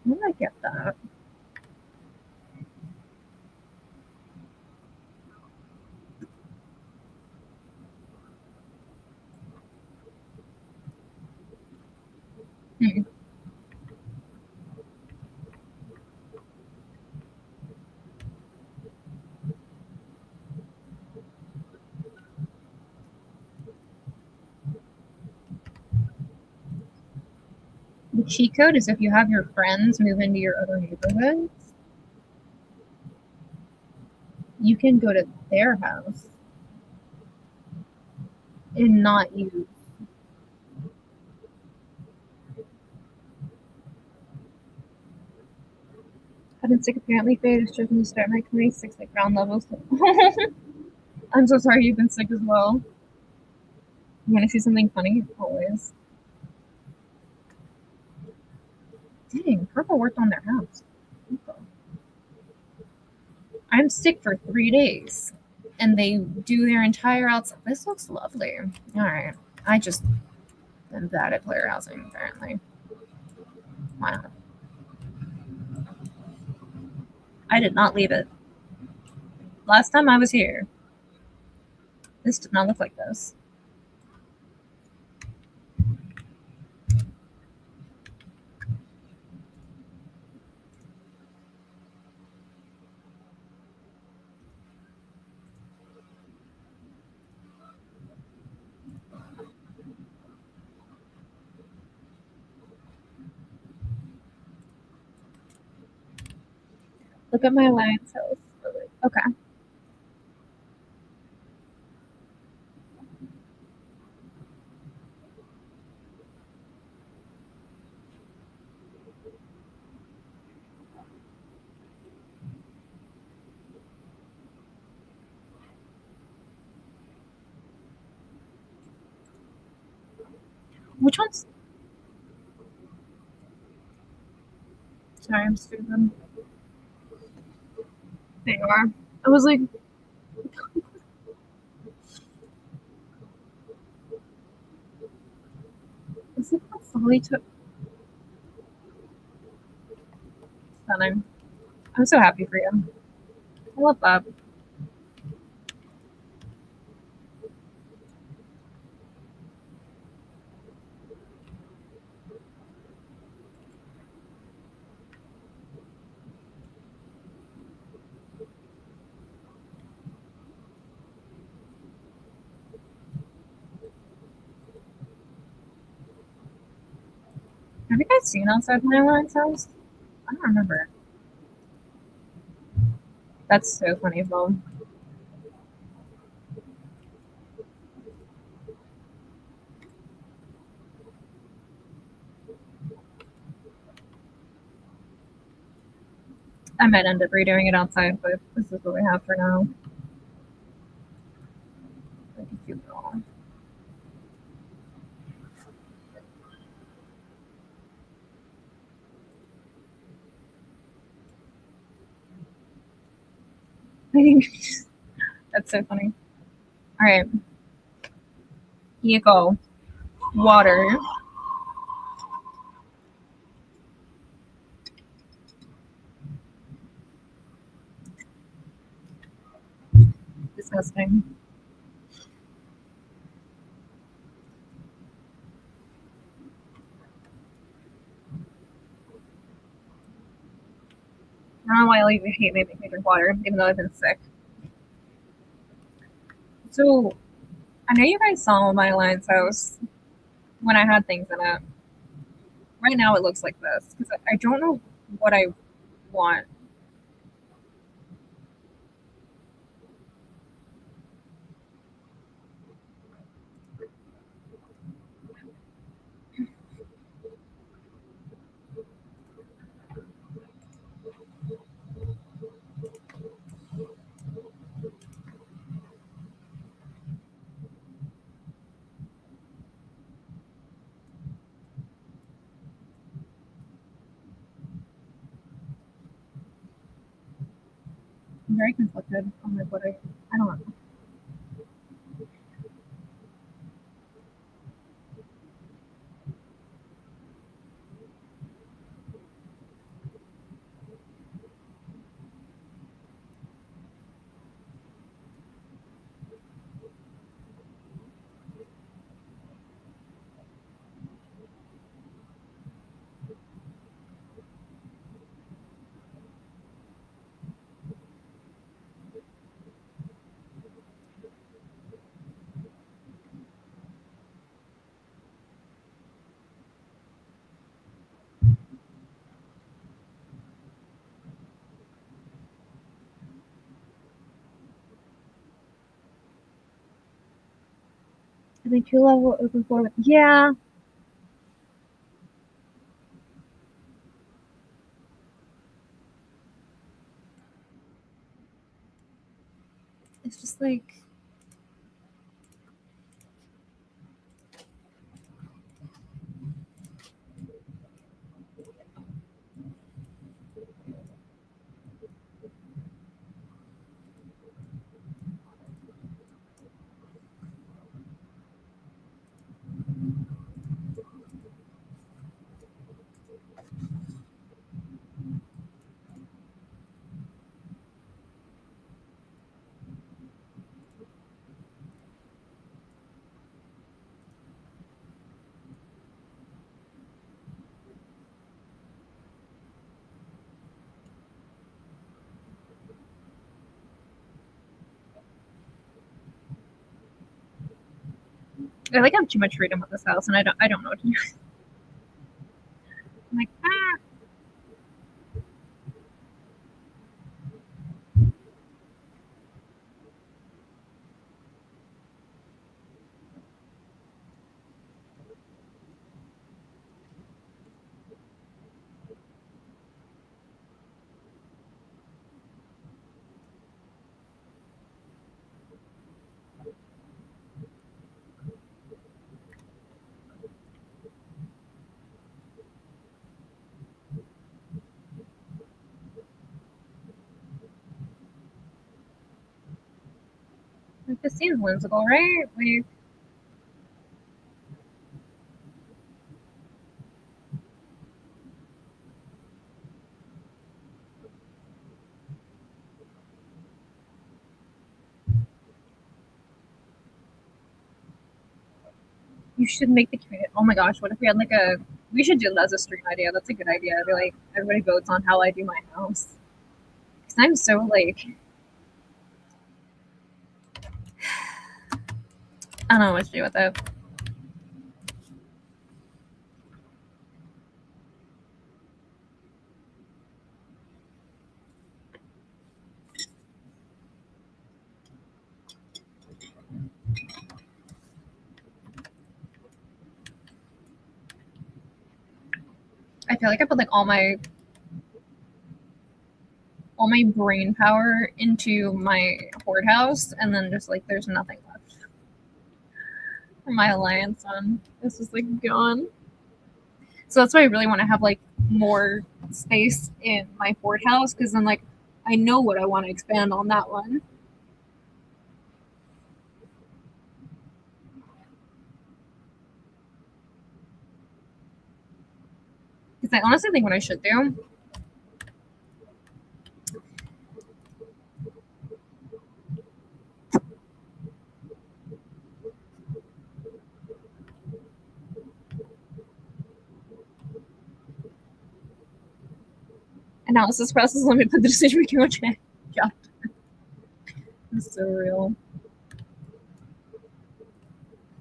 I might get that. Hmm. The cheat code is if you have your friends move into your other neighborhoods, you can go to their house and not use. I've been sick apparently. Faye is chosen to start my 26 like ground levels. I'm so sorry you've been sick as well. You want to see something funny? Always. Dang, Purple worked on their house. I'm sick for 3 days, and they do their entire outside. This looks lovely. All right, I just am bad at player housing apparently. Wow. I did not leave it. Last time I was here, this did not look like this. Look at my alliance house. Okay. Which one's? Sorry, I'm stupid. There you are. I was like, is it that Folly took? Stunning. I'm so happy for you. I love that. Have you guys seen outside my alliance house? I don't remember. That's so funny, Phil. I might end up redoing it outside, but this is what we have for now. Like a cute girl. That's so funny. All right. Here you go. Water. Disgusting. I don't know why you hate me making me drink water, even though I've been sick. So, I know you guys saw my alliance house when I had things in it. Right now, it looks like this because I don't know what I want. I'm very conflicted on like what I don't know. I think two level open floor. Yeah, it's just like I like have too much freedom with this house, and I don't know what to do. I'm like, ah. Like, this seems whimsical, right? Like, you should make the community. Oh my gosh, what if we had like a? We should do that as a stream idea. That's a good idea. I'd be like, everybody votes on how I do my house. Because I'm so like, I don't know what to do with it. I feel like I put like all my brain power into my horde house, and then just like there's nothing left for my alliance on. This is like gone. So that's why I really want to have like more space in my horde house, because then like I know what I want to expand on that one. Because I honestly think what I should do analysis process. Let me put the decision making on chat. Yeah, it's so real.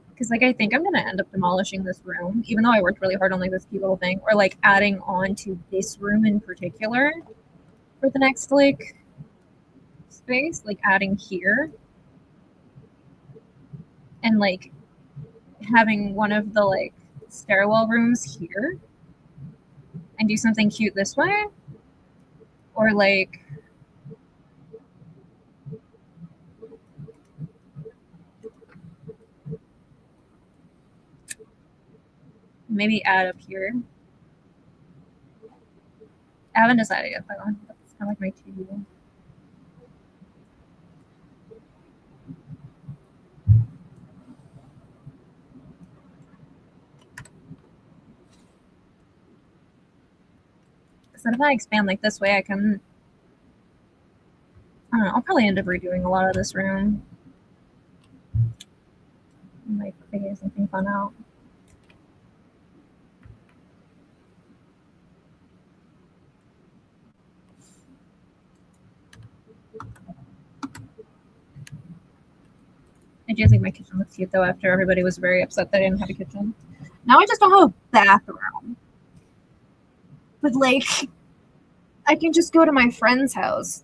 Because like I think I'm gonna end up demolishing this room, even though I worked really hard on like this cute little thing, or like adding on to this room in particular for the next like space, like adding here and like having one of the like stairwell rooms here and do something cute this way, or like maybe add up here. I haven't decided yet, though. That's kind of like my two. So if I expand like this way, I can. I don't know. I'll probably end up redoing a lot of this room. And, like figure something fun out. I do think my kitchen looks cute though. After everybody was very upset that I didn't have a kitchen. Now I just don't have a bathroom. But like, I can just go to my friend's house.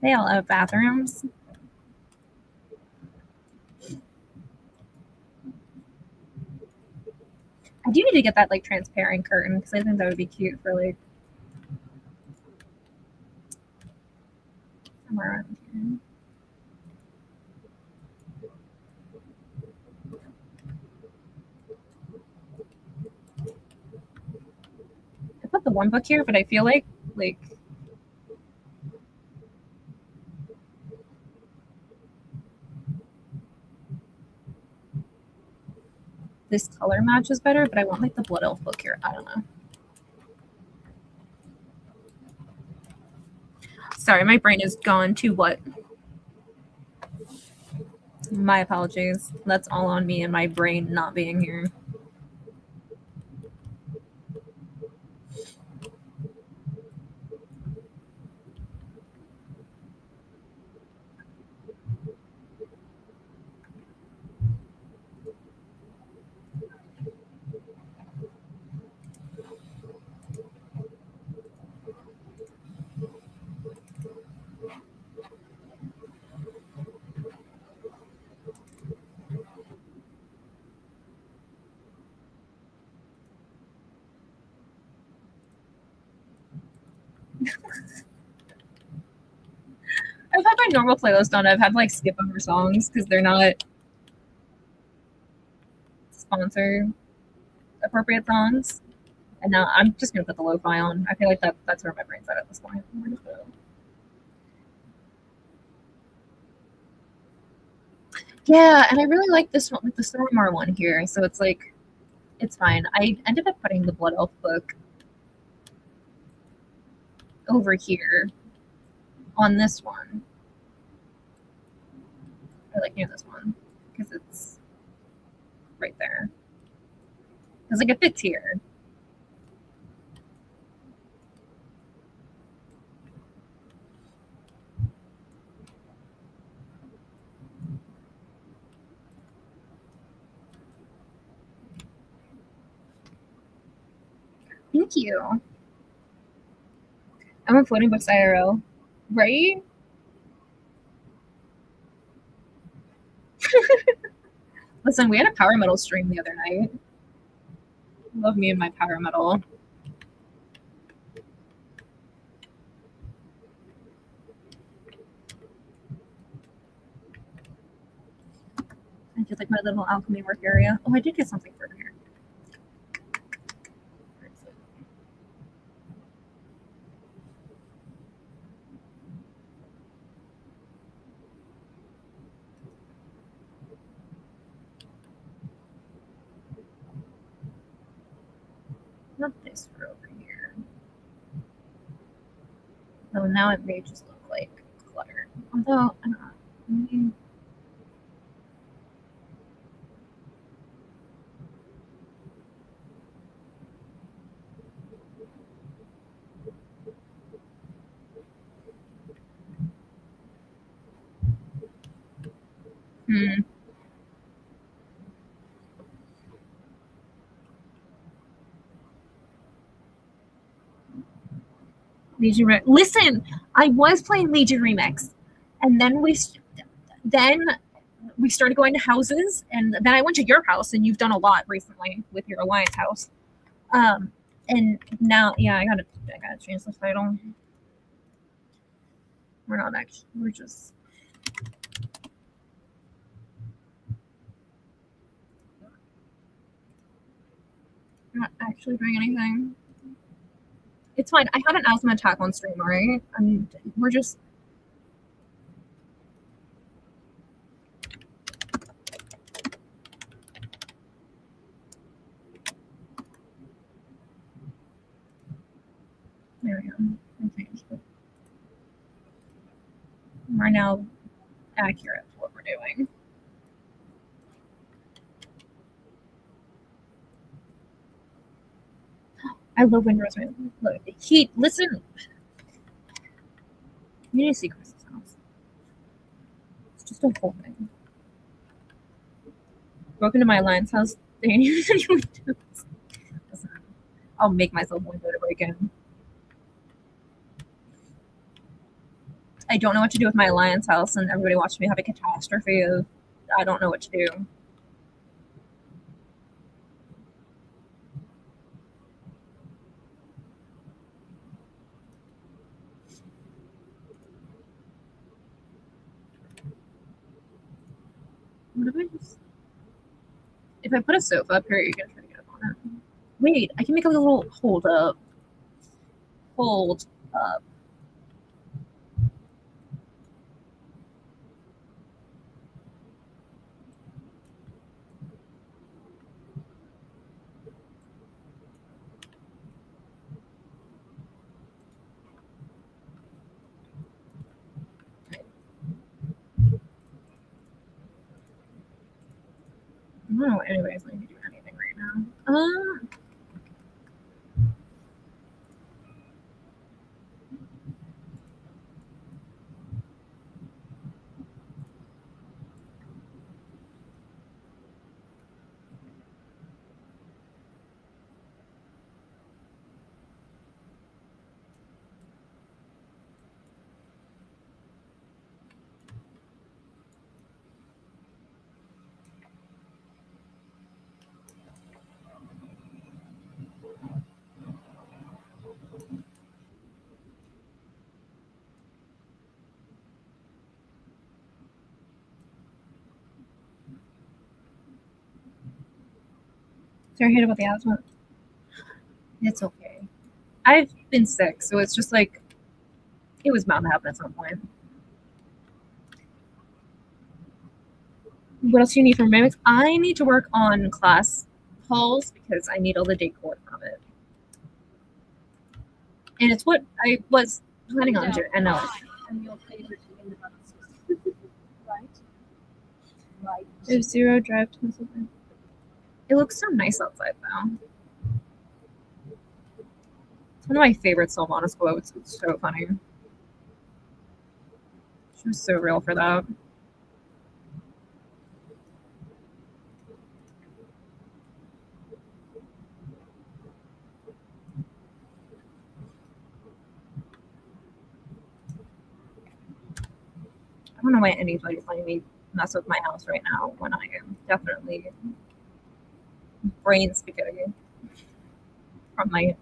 They all have bathrooms. I do need to get that like transparent curtain because I think that would be cute for like somewhere around here. I put the one book here, but I feel like this color match is better, but I want like the Blood Elf book here. I don't know. Sorry, my brain is gone to what? My apologies. That's all on me and my brain not being here. my normal playlist on, I've had to like skip over songs because they're not sponsor appropriate songs. And now I'm just gonna put the lo-fi on. I feel like that's where my brain's at this point. Yeah, and I really like this one with the Stormar one here. So it's like, it's fine. I ended up putting the Blood Elf book over here on this one. Or like near this one. Because it's right there. Because like it fits here. Thank you. I'm a floating books IRL. Right? Listen, we had a power metal stream the other night. Love me and my power metal. I did like my little alchemy work area. Oh, I did get something for here. Not this for over here. Oh, now it may just look like clutter. Although, I don't know. Maybe... Hmm. Legion Listen, I was playing Legion Remix, and then we started going to houses, and then I went to your house, and you've done a lot recently with your Alliance house. And now, yeah, I gotta change the title. We're not actually. We're just. Not actually doing anything. It's fine. I had an asthma attack on stream, alright? And we're just. There we go. I changed it. We're now accurate to what we're doing. I love Wind Rosemary. Look, listen. You need to see Chris's house. It's just a whole thing. Broke into my Alliance house. They didn't use any windows. Listen, I'll make myself a window to break in. I don't know what to do with my Alliance house, and everybody watched me have a catastrophe of I don't know what to do. What if I just... If I put a sofa up here, you're gonna try to get up on it. Wait, I can make a little hold up. Hold up. I don't know what anybody's going to do anything right now. Sorry, I hate about the asthma. It's okay. I've been sick, so it's just like it was bound to happen at some point. What else do you need from Mimics? I need to work on class halls because I need all the decor from it. And it's what I was planning on doing. I know. There's 0 drive to something. It looks so nice outside though. It's one of my favorite Sylvanas quotes. It's so funny. She was so real for that. I don't know why anybody's letting me mess with my house right now when I am definitely brain spaghetti from my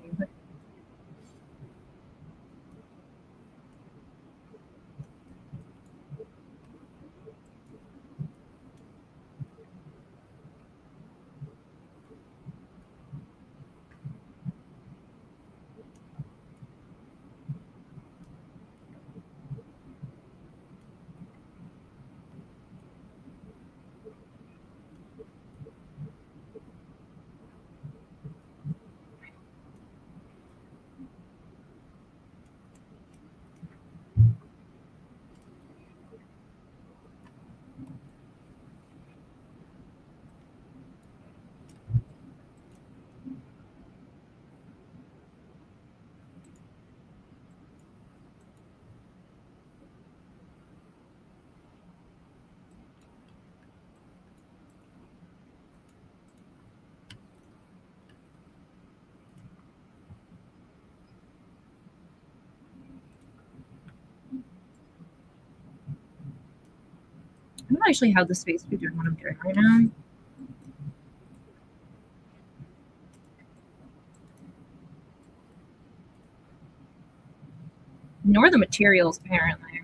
I don't actually have the space to be doing what I'm doing right now. Nor the materials, apparently.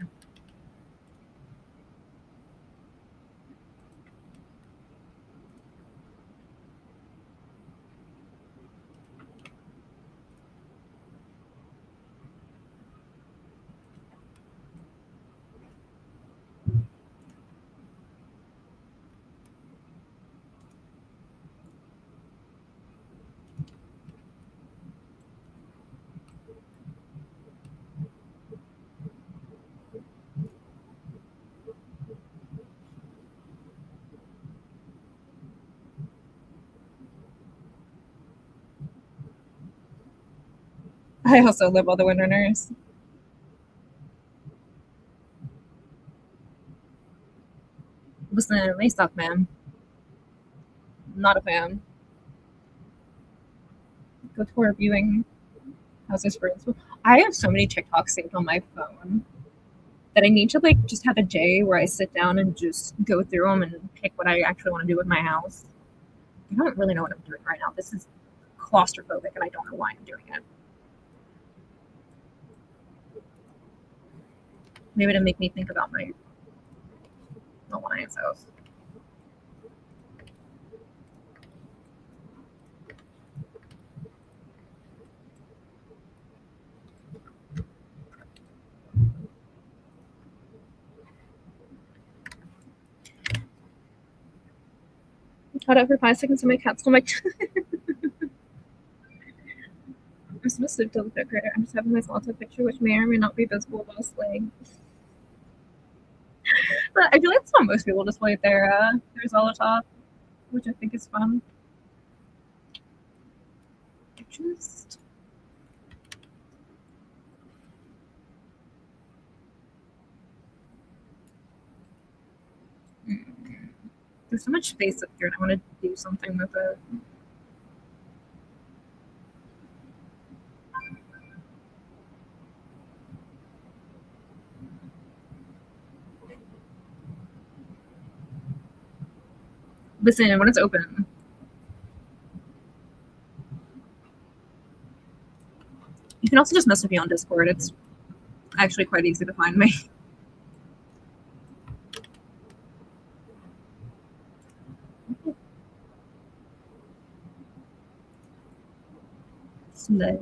I also live all the winter nurse. Listen, they suck, man. Not a fan. Go tour viewing houses for instance. I have so many TikToks saved on my phone that I need to like just have a day where I sit down and just go through them and pick what I actually want to do with my house. I don't really know what I'm doing right now. This is claustrophobic and I don't know why I'm doing it. Maybe to make me think about my Alliance house. Cut out for 5 seconds and my cat stole my I'm supposed to double check her. I'm just having my Salta picture, which may or may not be visible while slaying. But I feel like that's how most people display their Zolotop, which I think is fun. Just there's so much space up here, and I want to do something with it. Listen, when it's open. You can also just mess with me on Discord. It's actually quite easy to find me. Slay.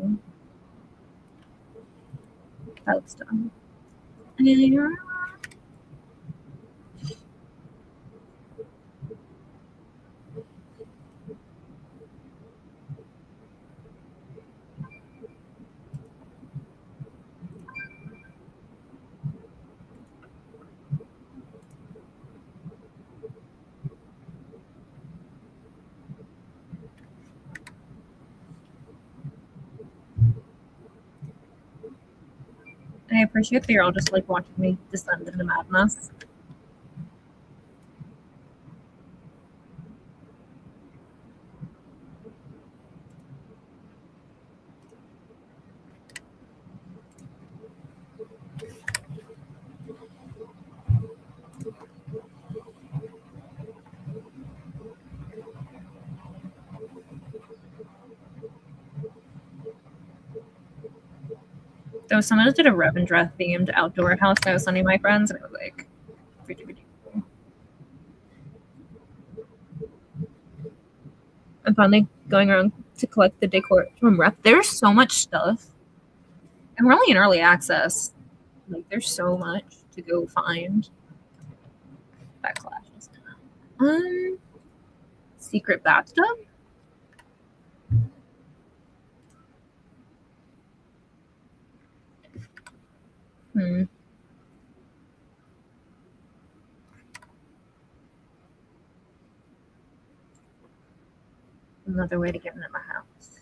That looks done. Yeah. I appreciate that you're all just like watching me descend into madness. There was someone that did a Revendreth themed outdoor house that I was sending my friends, and it was like pretty cool. I'm finally going around to collect the decor from Rep. There's so much stuff, and we're only in early access. Like, there's so much to go find. Backlashes. Secret bathtub. Another way to get into my house.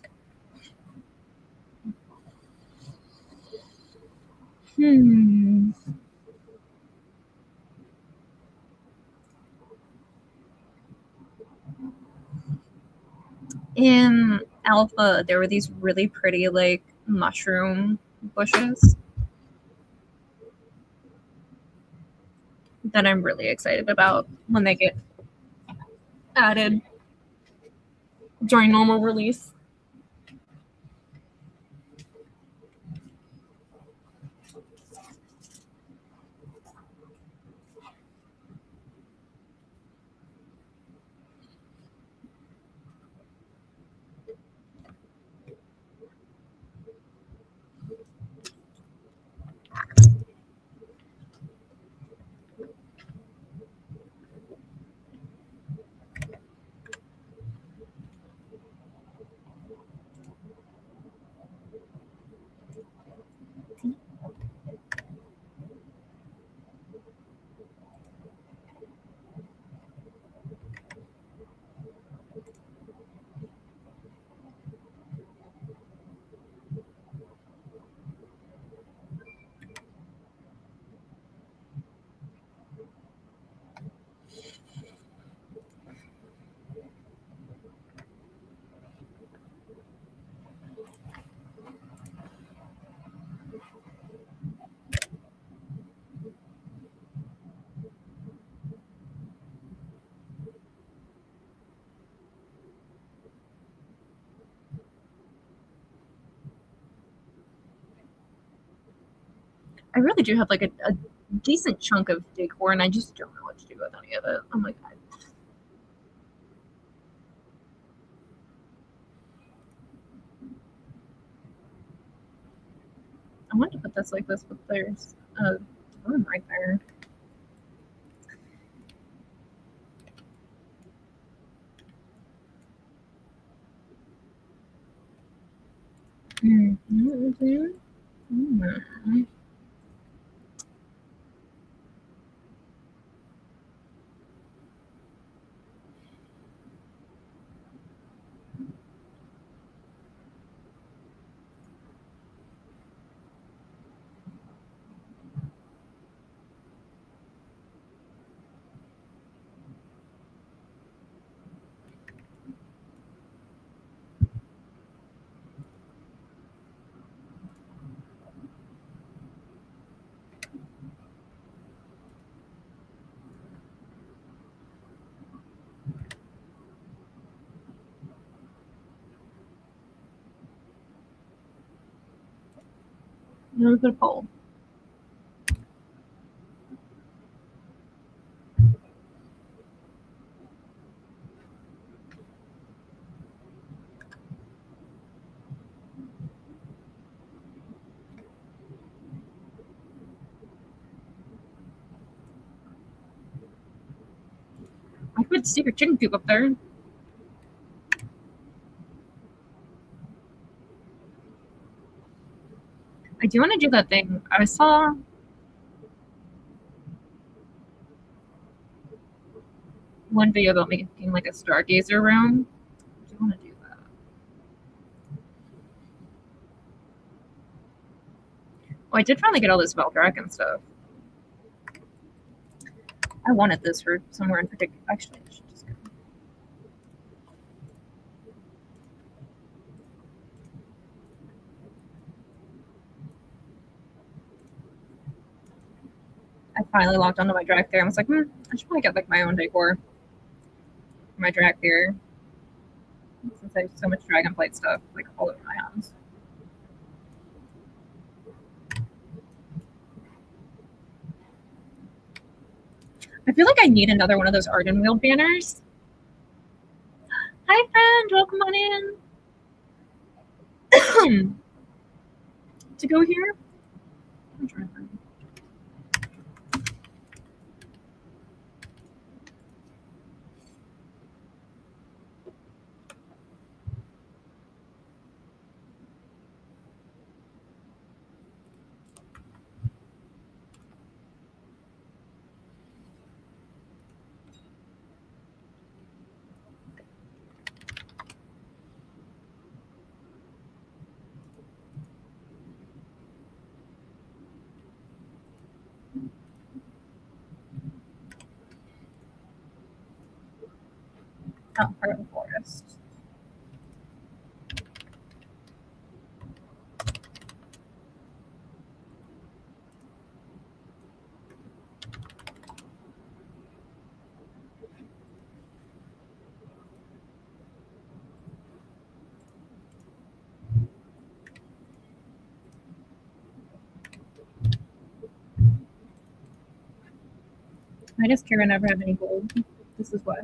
In Alpha, there were these really pretty, like, mushroom bushes that I'm really excited about when they get added during normal release. I really do have like a decent chunk of decor, and I just don't know what to do with any of it. I'm like, I wanted to put this like this, but there's a room right there. Now we put a poll. put secret chicken coop up there. I do want to do that thing. I saw one video about making like a stargazer room. I do want to do that. Oh, I did finally get all this Valdraken stuff. I wanted this for somewhere in particular. Actually, I should just go. I finally logged onto my drag there and was like, I should probably get like my own decor for my drag there. Since I have so much Dragonflight stuff like all over my hands. I feel like I need another one of those Arden Wheel banners. Hi, friend. Welcome on in. To go here? I'm trying to find. Oh, part of the forest. Why does Kara never have any gold? This is why.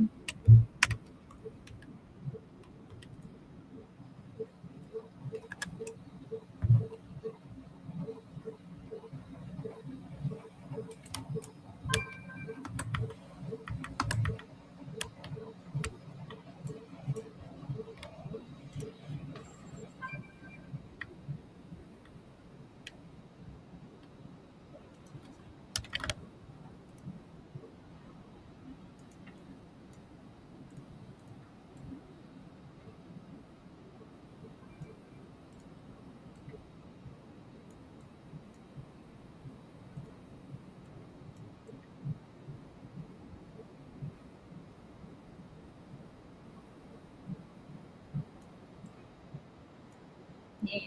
Yeah.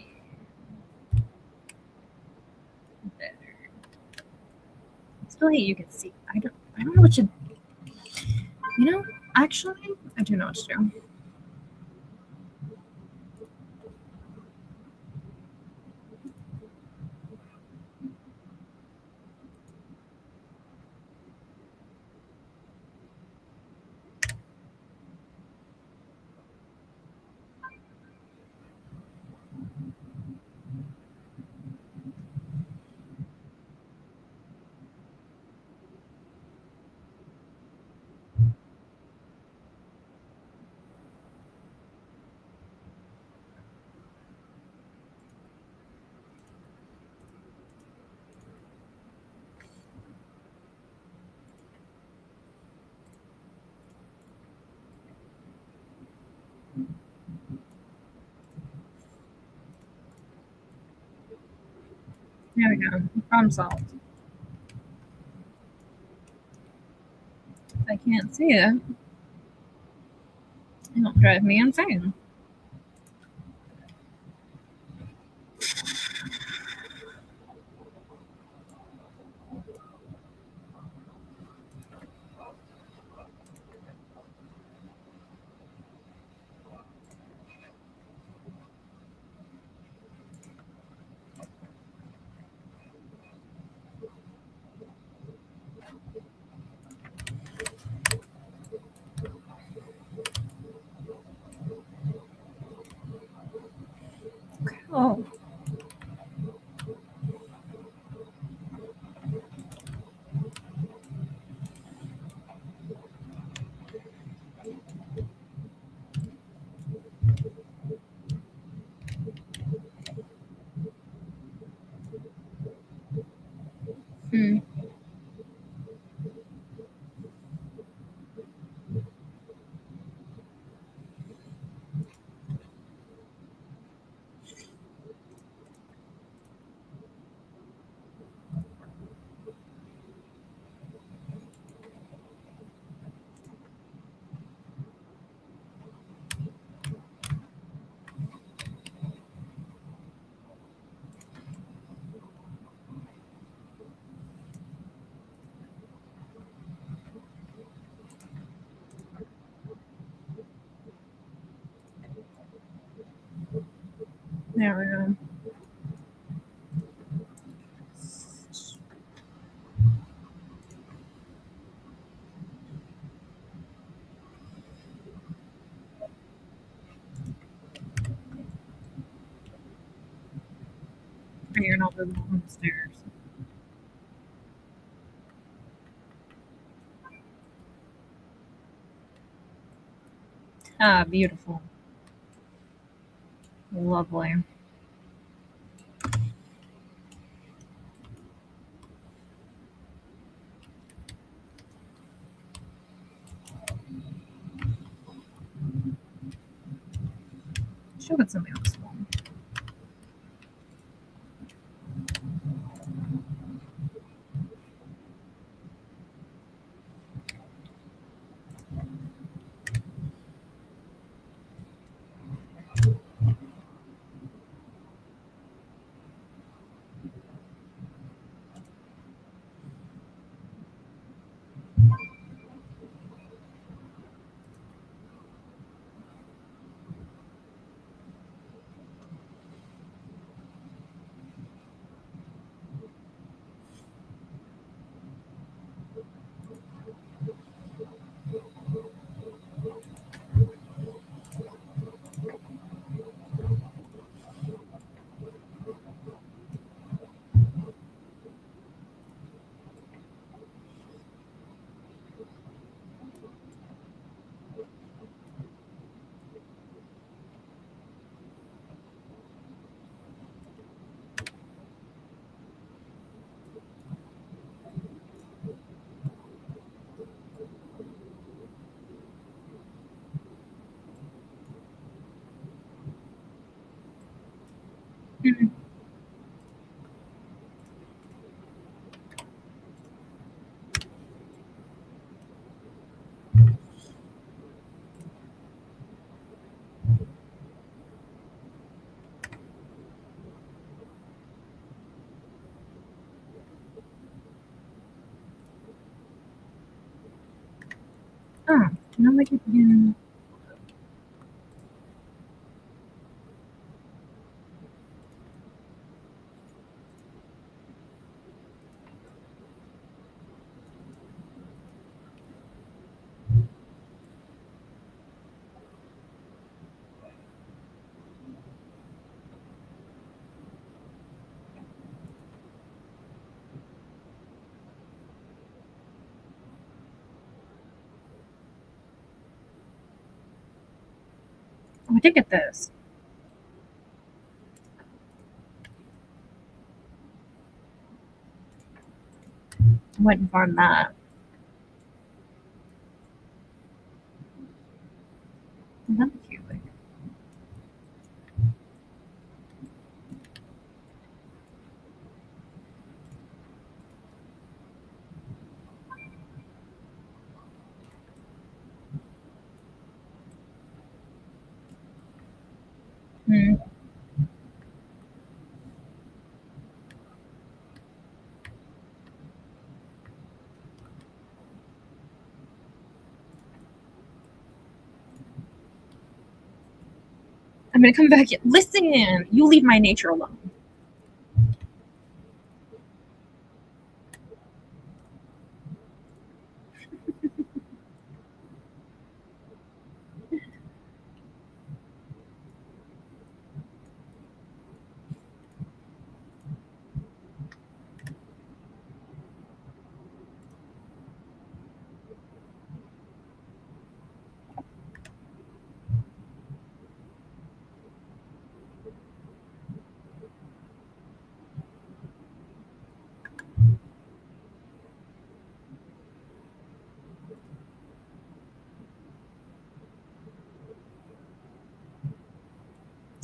Better. Still hate you can see. I don't know what to. You know, actually, I do know what to do. There we go. Problem solved. If I can't see it, it'll drive me insane. Oh. There we go. And you're not moving on the stairs. Ah, beautiful. Lovely. She'll get something else. Mm-hmm. Oh, now I can begin. Oh, I did get this. I went and farmed that. That's cute. Hmm. I'm gonna come back. Listen, you leave my nature alone.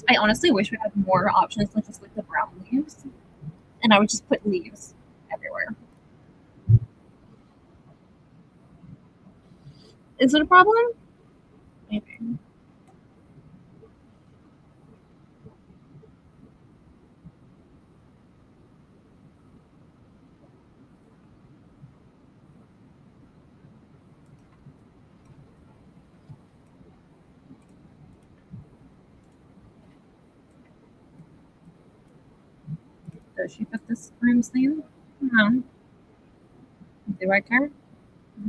I honestly wish we had more options than just like the brown leaves, and I would just put leaves everywhere. Is it a problem? Maybe. Does she put this room's theme? No. Do I care?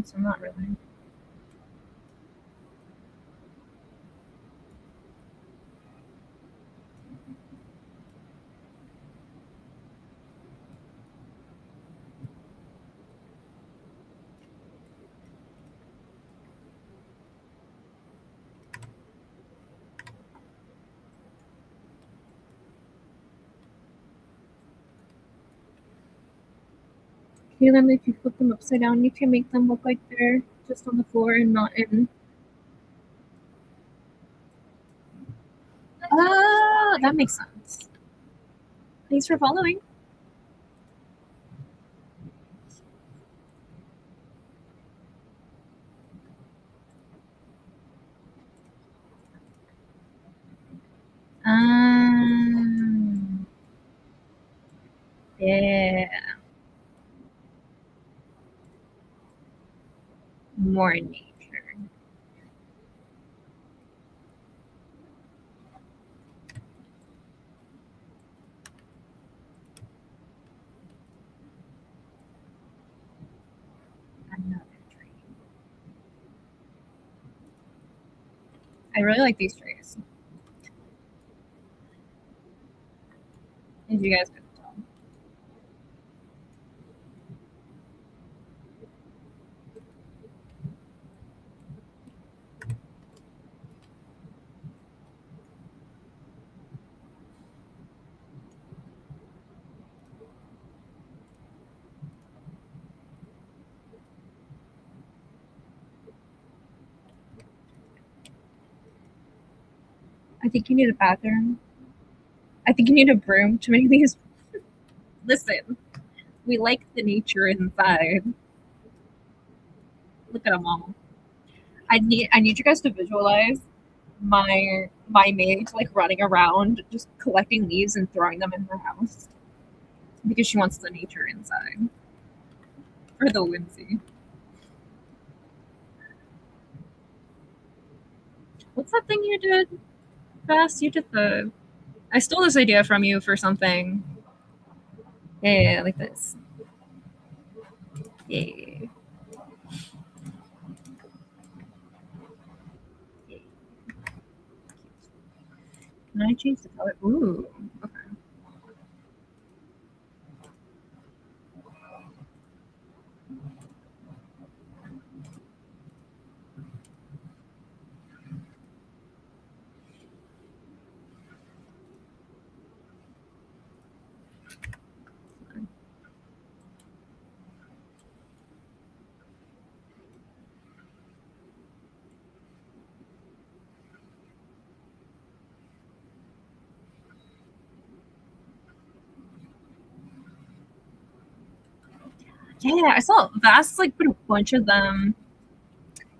So not really. Kaylin, if you flip them upside down, you can make them look like they're just on the floor and not in. That makes sense. Thanks for following. Yeah. More nature. Another tree. I really like these trees. As you guys couldn't tell. I think you need a bathroom. I think you need a broom to make these. Listen, we like the nature inside. Look at them all. I need you guys to visualize my maid like running around just collecting leaves and throwing them in her house because she wants the nature inside for the whimsy. What's that thing you did, Bess? You did the. I stole this idea from you for something. Yeah, like this. Yeah. Yeah. Can I change the color? Ooh. Okay. Yeah, I saw Vast like put a bunch of them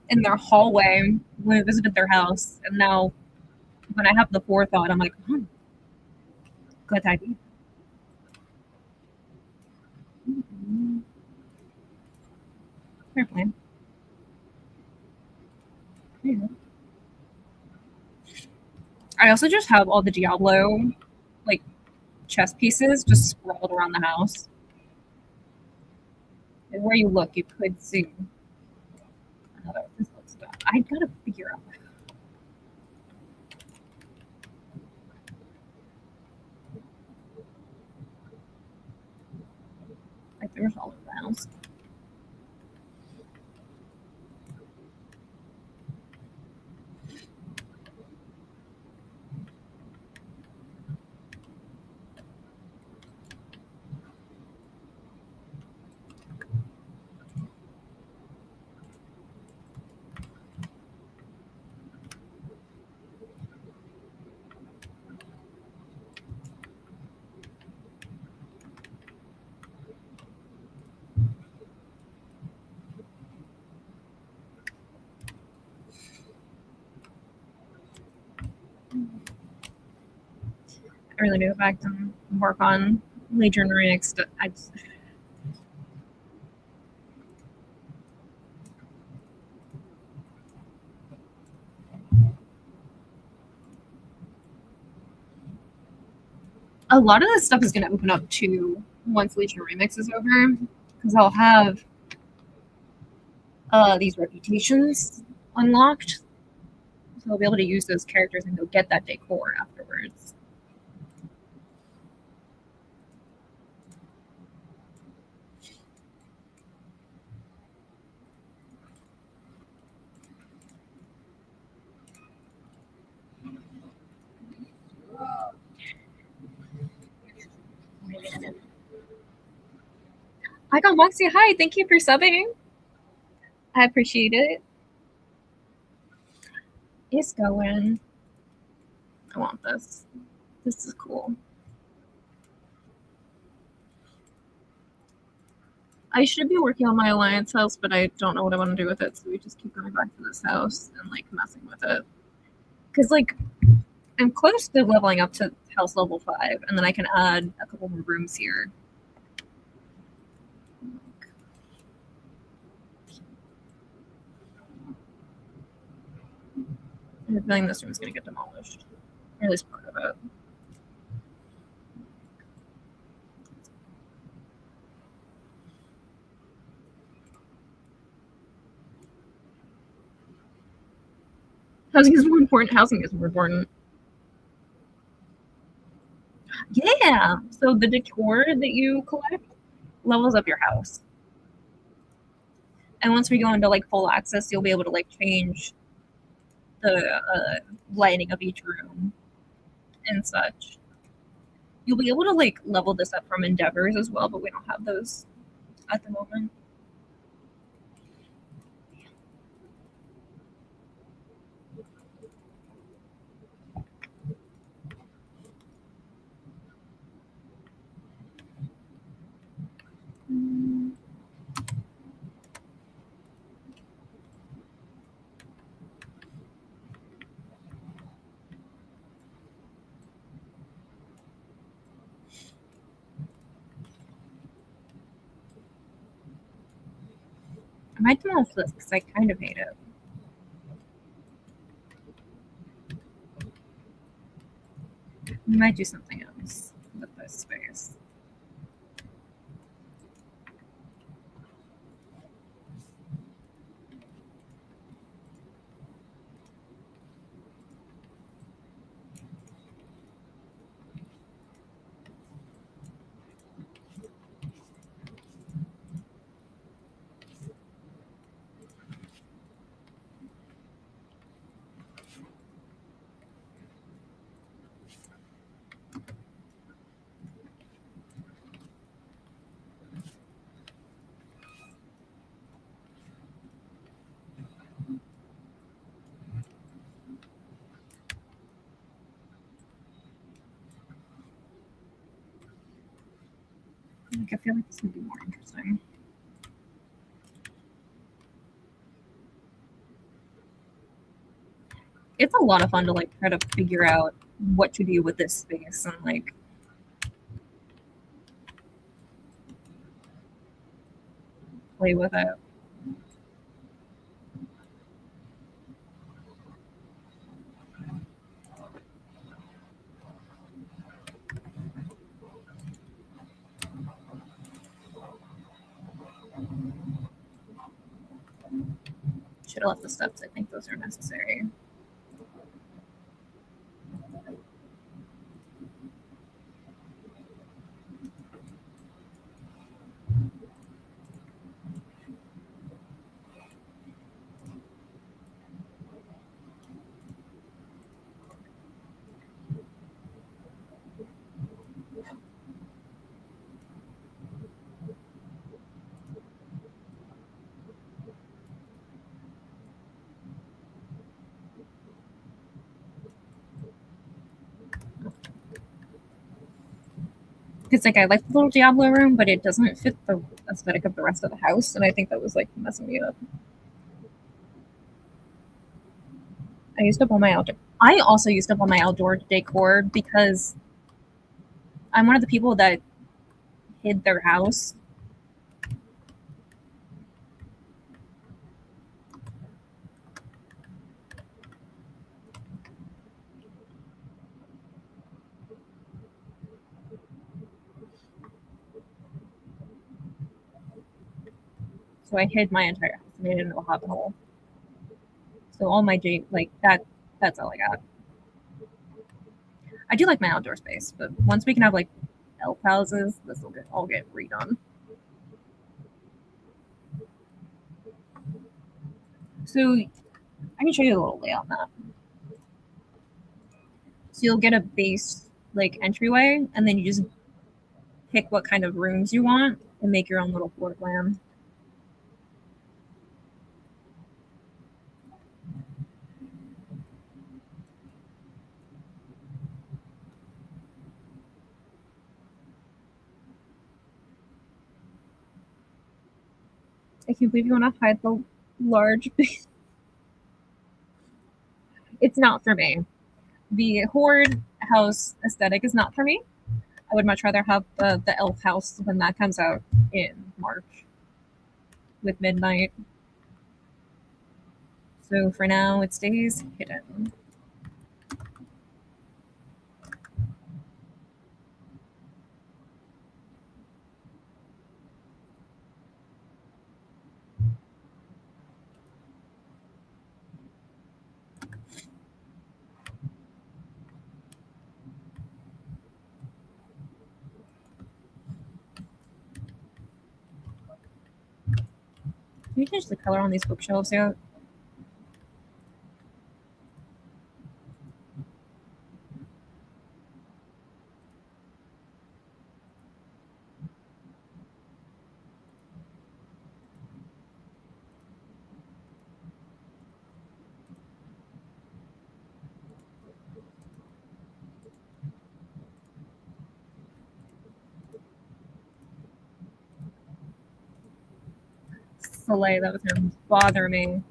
in their hallway when we visited their house, and now when I have the forethought, I'm like, good idea. Mm-hmm. Fair plan. Yeah. I also just have all the Diablo like chess pieces just sprawled around the house. And where you look, you could see. This looks done. I gotta figure out. Like there's all of the house. I really need to go back and work on Legionary next. I just, A lot of this stuff is going to open up too once Legion Remix is over, because I'll have these reputations unlocked, so I'll be able to use those characters and go get that decor afterwards. I got Moxie. Hi, thank you for subbing. I appreciate it. It's going. I want this. This is cool. I should be working on my alliance house, but I don't know what I want to do with it, so we just keep going back to this house and like messing with it. Because like I'm close to leveling up to house level 5, and then I can add a couple more rooms here. I have a feeling this room is going to get demolished, or at least part of it. Housing is more important. Housing is more important. Yeah. So the decor that you collect levels up your house. And once we go into like full access, you'll be able to like change the lighting of each room and such. You'll be able to like level this up from endeavors as well, but we don't have those at the moment. I might demolish this because I kind of hate it. We might do something else with this space. Like, I feel like this would be more interesting. It's a lot of fun to like try to figure out what to do with this space and like play with it. Should have left the steps. I think those are necessary. Because like I like the little Diablo room, but it doesn't fit the aesthetic of the rest of the house, and I think that was like messing me up. I used up all my outdoor. I also used up all my outdoor decor because I'm one of the people that hid their house. So I hid my entire house, made it into a hobbit hole. So all my like that's all I got. I do like my outdoor space, but once we can have like elf houses, this will all get redone. So I can show you a little layout map. So you'll get a base like entryway, and then you just pick what kind of rooms you want and make your own little floor plan. I can't believe you want to hide the large. It's not for me. The horde house aesthetic is not for me. I would much rather have the elf house when that comes out in March with midnight. So for now, it stays hidden. Can you change the color on these bookshelves yet? Soleil, that was gonna bother me.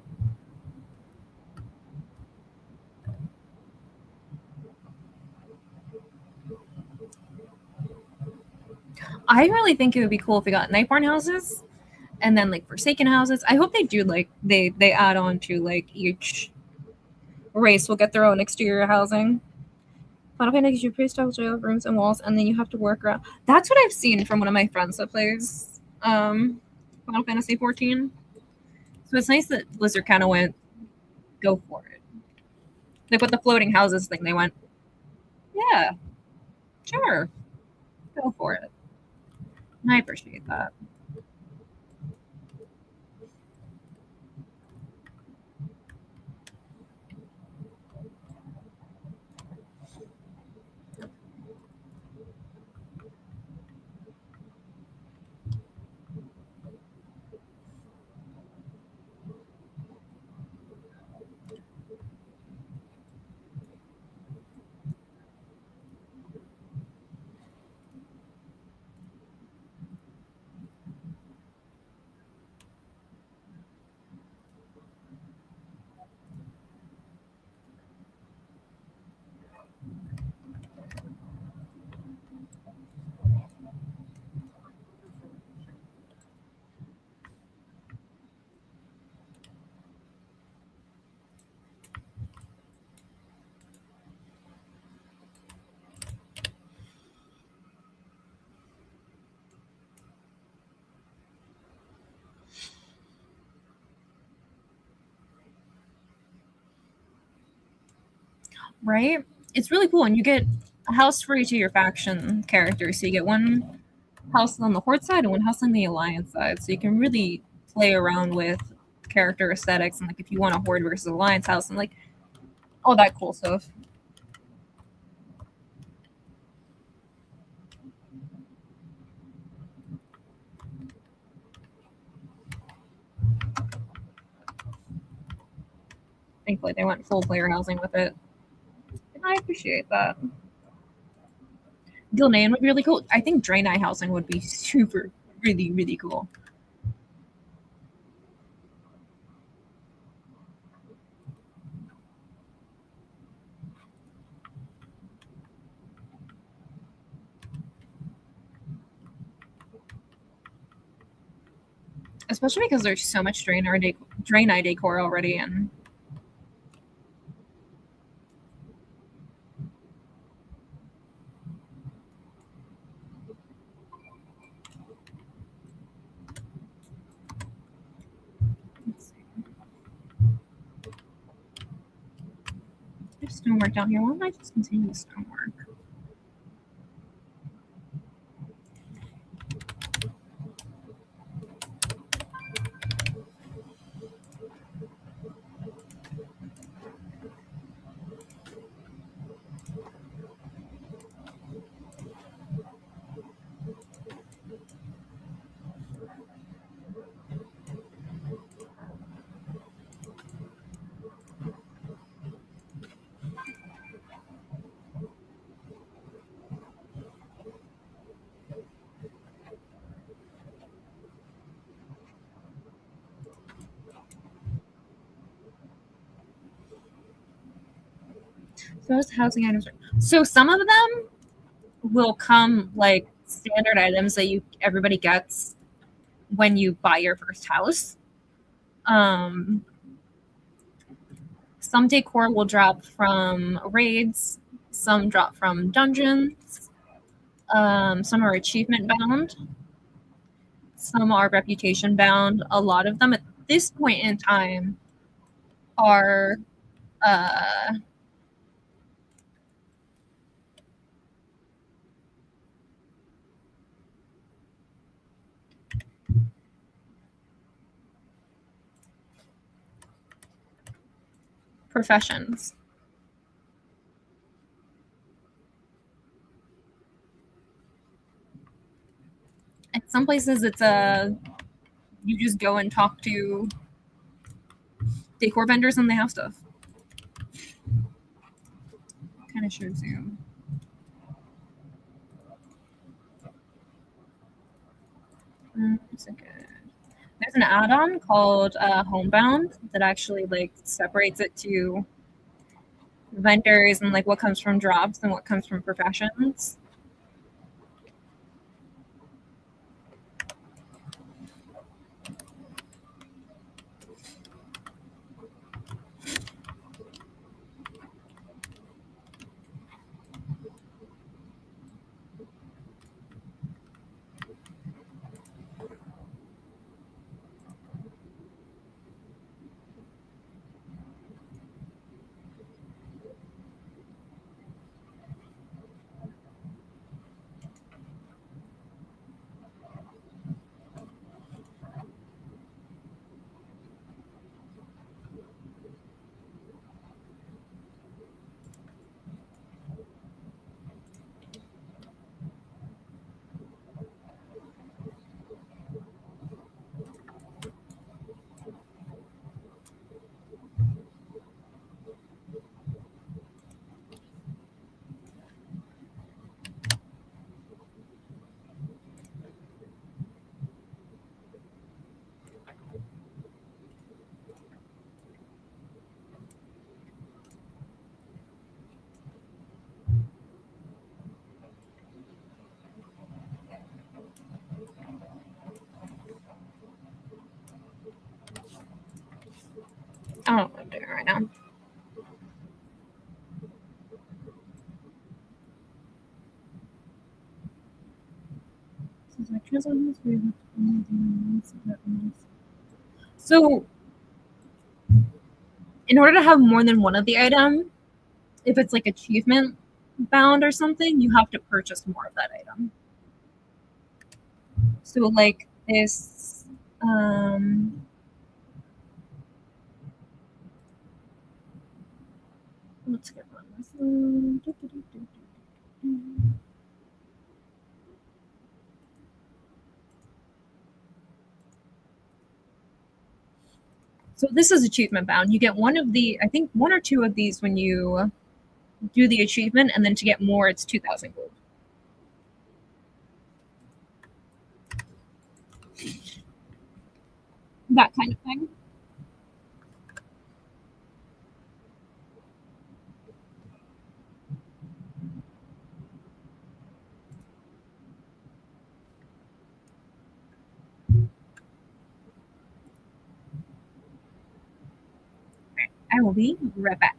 I really think it would be cool if we got Nightborn houses and then like Forsaken houses. I hope they do like they add on to like each race will get their own exterior housing. Final Fantasy gives you pretty style jail rooms and walls, and then you have to work around. That's what I've seen from one of my friends that plays Final Fantasy 14. So it's nice that Blizzard kind of went, go for it. Like with the floating houses thing, they went, yeah, sure, go for it. And I appreciate that. Right? It's really cool, and you get a house for each of your faction characters. So you get one house on the Horde side and one house on the Alliance side. So you can really play around with character aesthetics and like if you want a Horde versus Alliance house and like all that cool stuff. Thankfully, they went full player housing with it. And I appreciate that. Gilnean would be really cool. I think Draenei housing would be super, really, really cool. Especially because there's so much Draenei decor already in. There's stonework down here. Why don't I just continue the stonework? Those housing items. So some of them will come like standard items that everybody gets when you buy your first house. Some decor will drop from raids, some drop from dungeons, some are achievement bound, some are reputation bound. A lot of them at this point in time are professions. At some places it's you just go and talk to decor vendors and they have stuff. Kind of shows you. There's an add-on called Homebound that actually like separates it to vendors and like what comes from drops and what comes from professions. I don't know what I'm doing right now. So, in order to have more than one of the item, if it's like achievement bound or something, you have to purchase more of that item. So, like this, let's get on this. So this is achievement bound. You get one of the, I think one or two of these when you do the achievement, and then to get more, it's 2,000 gold. That kind of thing. I will be right back.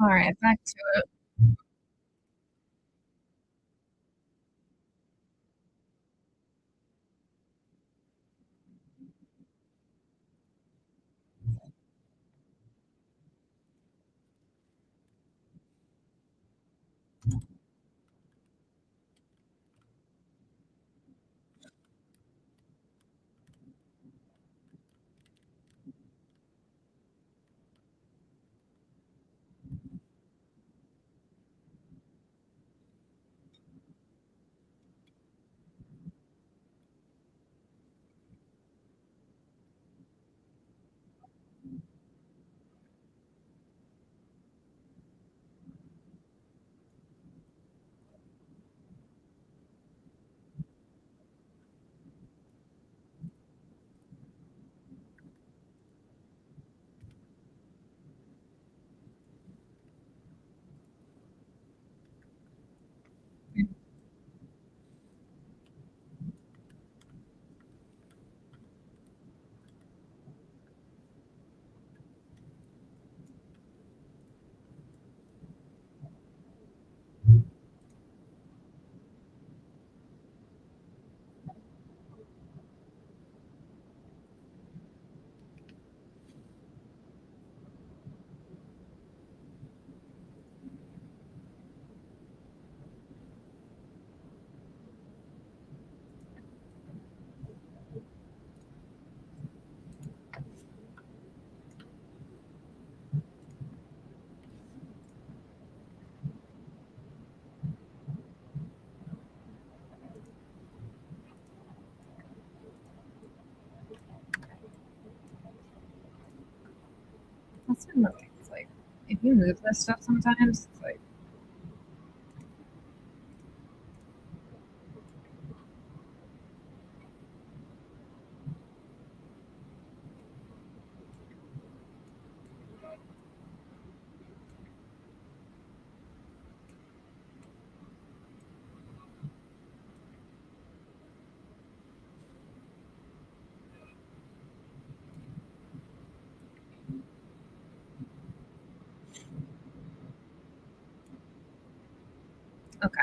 All right, back to it. That's annoying. It's like if you move this stuff sometimes, it's like okay.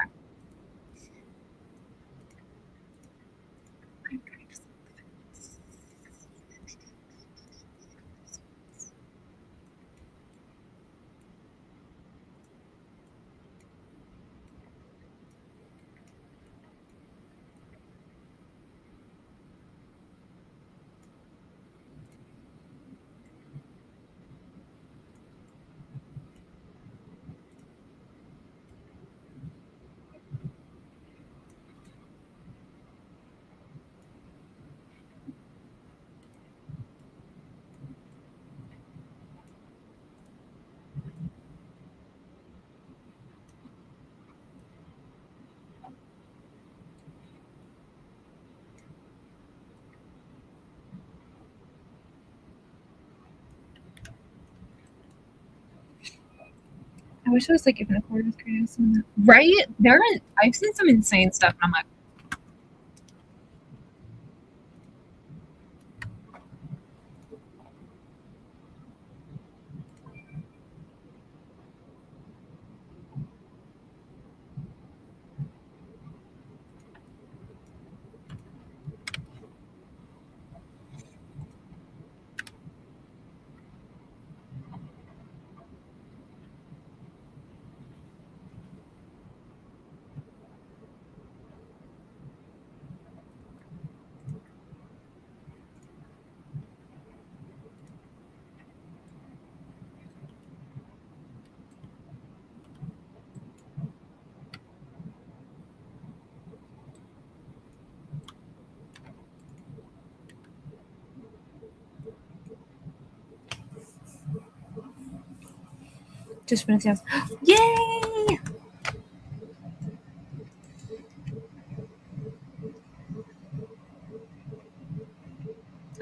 I wish I was like even a quarter as creative. Right? I've seen some insane stuff, and I'm like, just finished the house. Yay!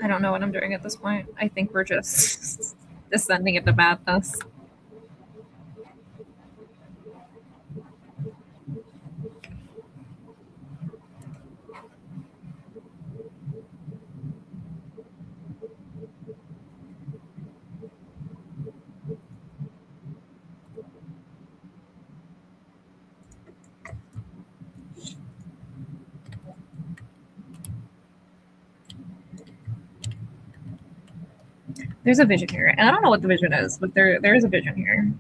I don't know what I'm doing at this point. I think we're just descending into madness. There's a vision here, and I don't know what the vision is, but there is a vision here.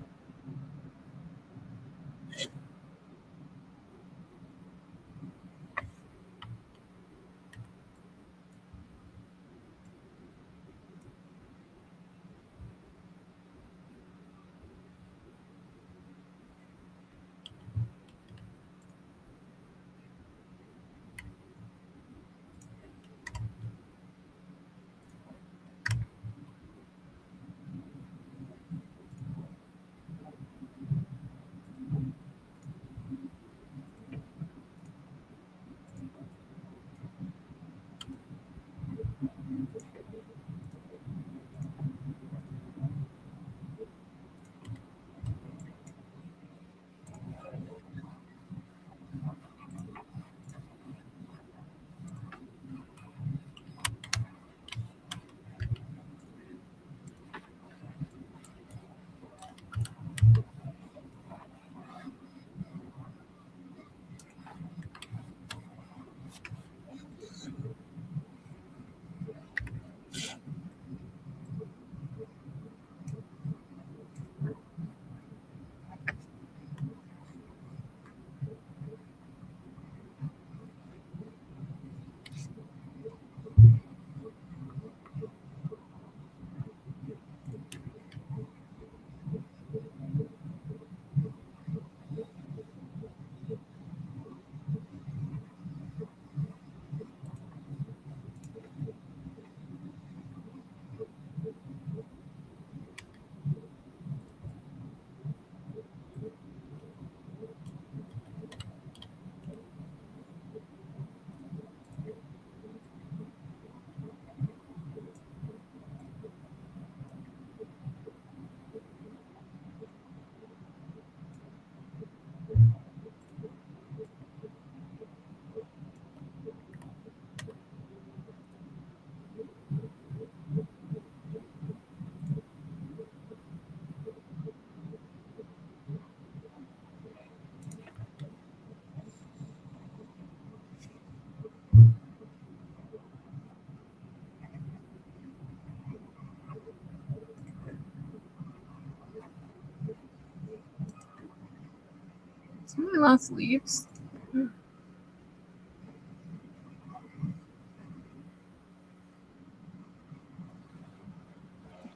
Somebody lost leaves.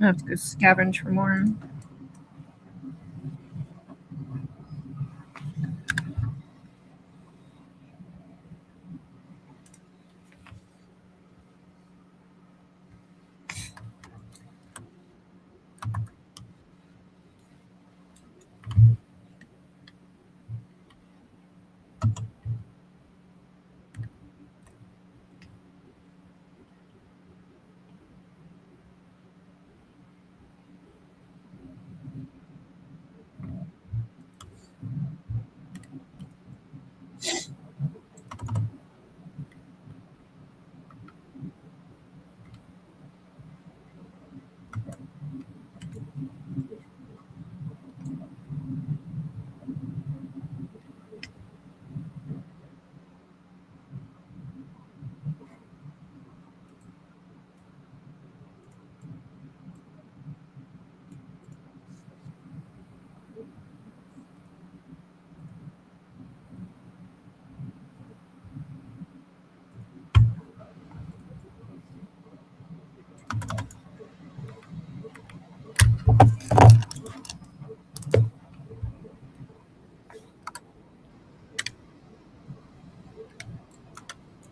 I have to go scavenge for more.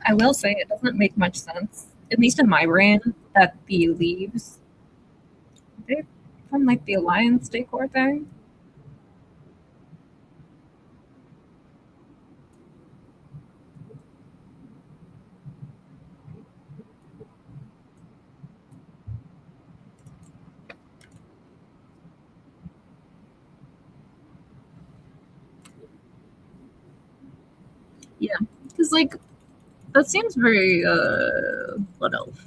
I will say it doesn't make much sense, at least in my brain, that the leaves they from like the Alliance decor thing. Yeah, because like that seems very what else?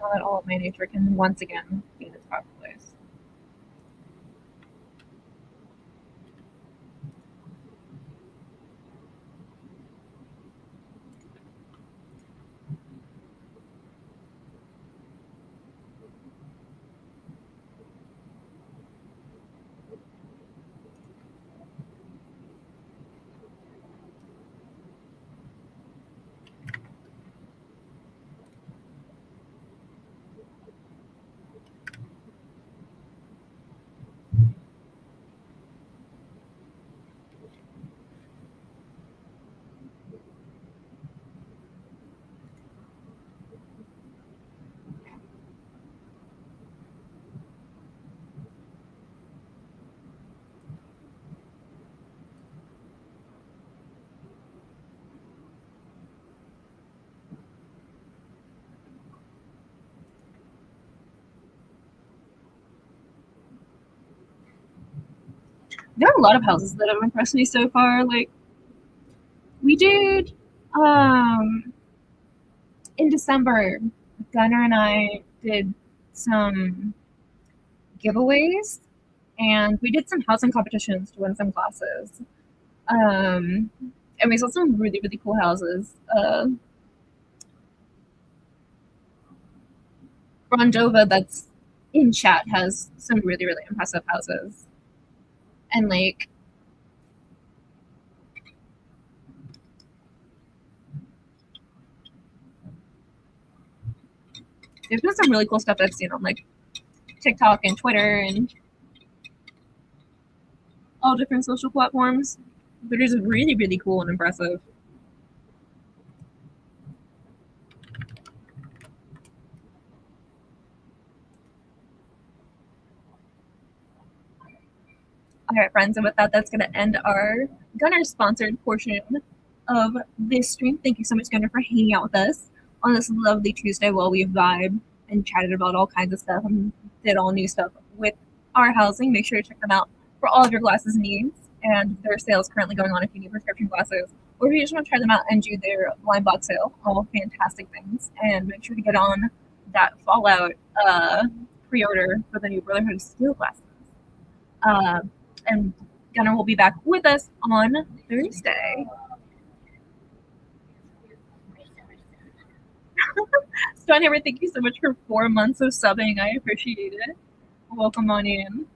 Now that all of my nature can once again be in its proper place. There are a lot of houses that have impressed me so far. Like we did in December, Gunnar and I did some giveaways and we did some housing competitions to win some classes. And we saw some really, really cool houses. Rondova, that's in chat, has some really, really impressive houses. And like, there's been some really cool stuff I've seen on like TikTok and Twitter and all different social platforms. They're just really, really cool and impressive. All right, friends, and with that, that's going to end our Gunnar-sponsored portion of this stream. Thank you so much, Gunnar, for hanging out with us on this lovely Tuesday while we vibe and chatted about all kinds of stuff and did all new stuff with our housing. Make sure to check them out for all of your glasses needs. And there are sales currently going on if you need prescription glasses, or if you just want to try them out and do their blind box sale. All fantastic things. And make sure to get on that Fallout pre-order for the new Brotherhood of Steel glasses. And Gunnar will be back with us on Thursday. Stonehammer, thank you so much for 4 months of subbing. I appreciate it. Welcome on in.